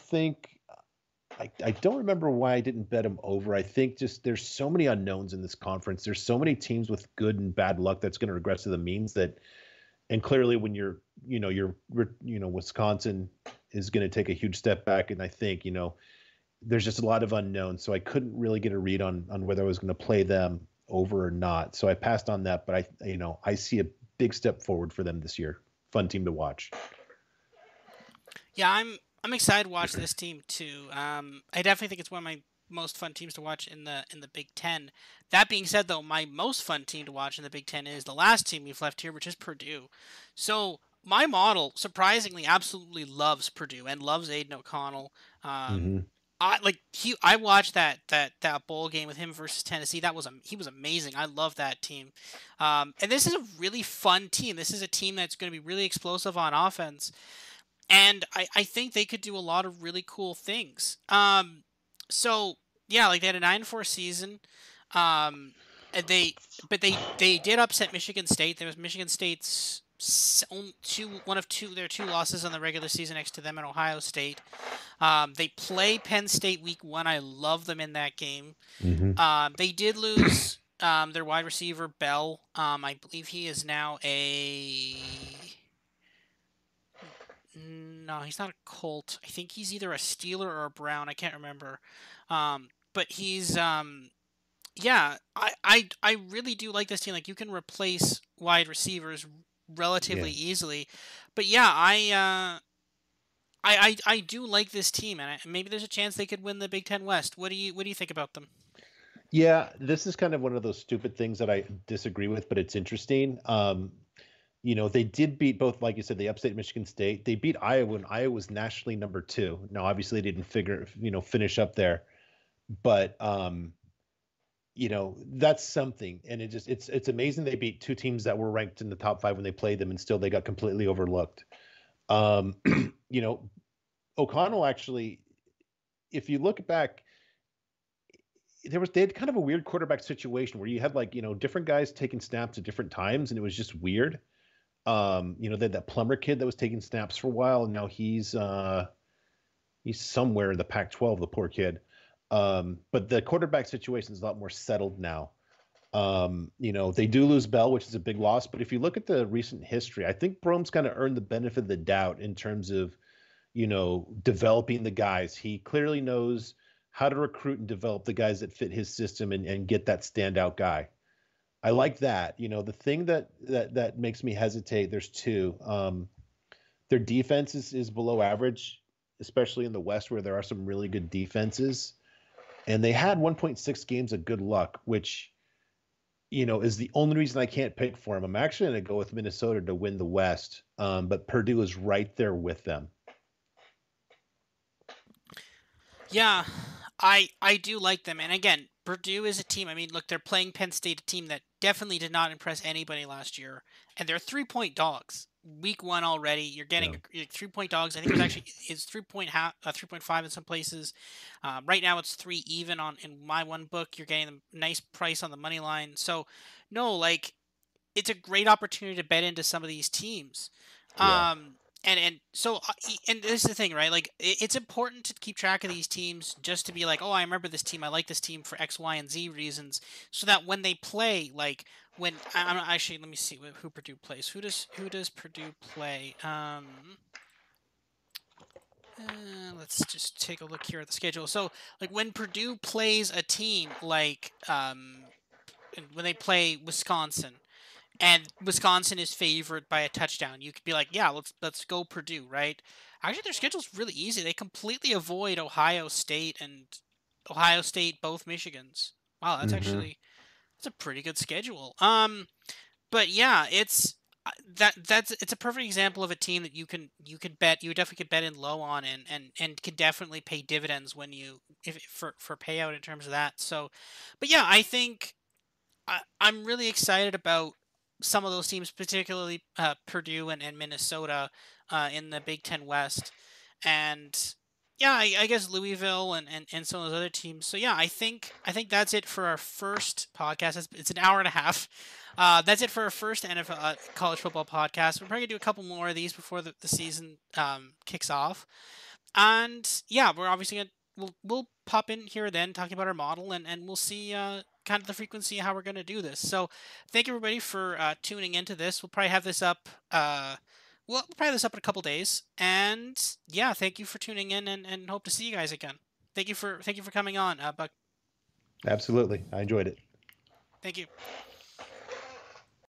remember why I didn't bet them over. I think just there's so many unknowns in this conference. There's so many teams with good and bad luck that's going to regress to the means and clearly when Wisconsin is going to take a huge step back. And I think, there's just a lot of unknowns. So I couldn't really get a read on whether I was going to play them over or not. So I passed on that, but I see a big step forward for them this year. Fun team to watch. Yeah, I'm excited to watch this team too. I definitely think it's one of my most fun teams to watch in the Big Ten. That being said, though, my most fun team to watch in the Big Ten is the last team we've left here, which is Purdue. So my model surprisingly absolutely loves Purdue and loves Aiden O'Connell. Mm-hmm. I watched that bowl game with him versus Tennessee. He was amazing. I love that team. And this is a really fun team. This is a team that's going to be really explosive on offense. And I think they could do a lot of really cool things. So yeah, like they had a 9-4 season. And they did upset Michigan State. There was Michigan State's their two losses on the regular season next to them and Ohio State. They play Penn State week 1. I love them in that game. Mm-hmm. They did lose their wide receiver Bell. I believe he is now no, he's not a Colt. I think he's either a Steeler or a Brown. I can't remember. But he's yeah. I really do like this team. Like you can replace wide receivers relatively easily, but yeah, I do like this team, and maybe there's a chance they could win the Big Ten West. What do you think about them? Yeah, this is kind of one of those stupid things that I disagree with, but it's interesting. They did beat both, like you said, they upset Michigan State. They beat Iowa, and Iowa was nationally number 2. Now, obviously, they didn't finish up there, but that's something. And it's amazing they beat 2 teams that were ranked in the top 5 when they played them, and still they got completely overlooked. O'Connell actually, if you look back, they had kind of a weird quarterback situation where you had different guys taking snaps at different times, and it was just weird. They had that Plummer kid that was taking snaps for a while, and now he's somewhere in the Pac-12, the poor kid. But the quarterback situation is a lot more settled now. They do lose Bell, which is a big loss. But if you look at the recent history, I think Brohm's kind of earned the benefit of the doubt in terms of, developing the guys. He clearly knows how to recruit and develop the guys that fit his system and get that standout guy. I like that. The thing that makes me hesitate, there's 2. Their defense is below average, especially in the West where there are some really good defenses. And they had 1.6 games of good luck, which, is the only reason I can't pick for them. I'm actually going to go with Minnesota to win the West, but Purdue is right there with them. Yeah, I do like them. And again, Purdue is a team. I mean, look, they're playing Penn State, a team that definitely did not impress anybody last year, and they're 3-point dogs. Week 1 already, you're getting 3-point dogs. I think it's 3.5 in some places. Right now, it's 3 even in my one book. You're getting a nice price on the money line. So, no, it's a great opportunity to bet into some of these teams. Yeah. And so and this is the thing, right? Like it's important to keep track of these teams just to be like, oh, I remember this team. I like this team for X, Y, and Z reasons, so that when they play, like when I'm actually, let me see who Purdue plays. Who does Purdue play? Let's just take a look here at the schedule. So like when Purdue plays a team like when they play Wisconsin, and Wisconsin is favored by a touchdown, you could be like, yeah, let's go Purdue, right? Actually, their schedule's really easy. They completely avoid Ohio State, both Michigans. Wow, Hmm. that's a pretty good schedule. But yeah, it's a perfect example of a team that you definitely could bet in low on, and could definitely pay dividends when you if for payout in terms of that. So, but yeah, I think I'm really excited about some of those teams, particularly Purdue and Minnesota in the Big Ten West, and yeah, I guess Louisville and some of those other teams. So yeah, I think that's it for our first podcast. It's an hour and a half. That's it for our first NFL college football podcast. We're probably gonna do a couple more of these before the season kicks off. And yeah, we're obviously gonna we'll pop in here then talking about our model, and we'll see kind of the frequency of how we're gonna do this. So thank you everybody for tuning into this. We'll probably have this up we'll probably have this up in a couple days. And yeah, thank you for tuning in, and hope to see you guys again. Thank you for coming on, Buck. Absolutely. I enjoyed it. Thank you.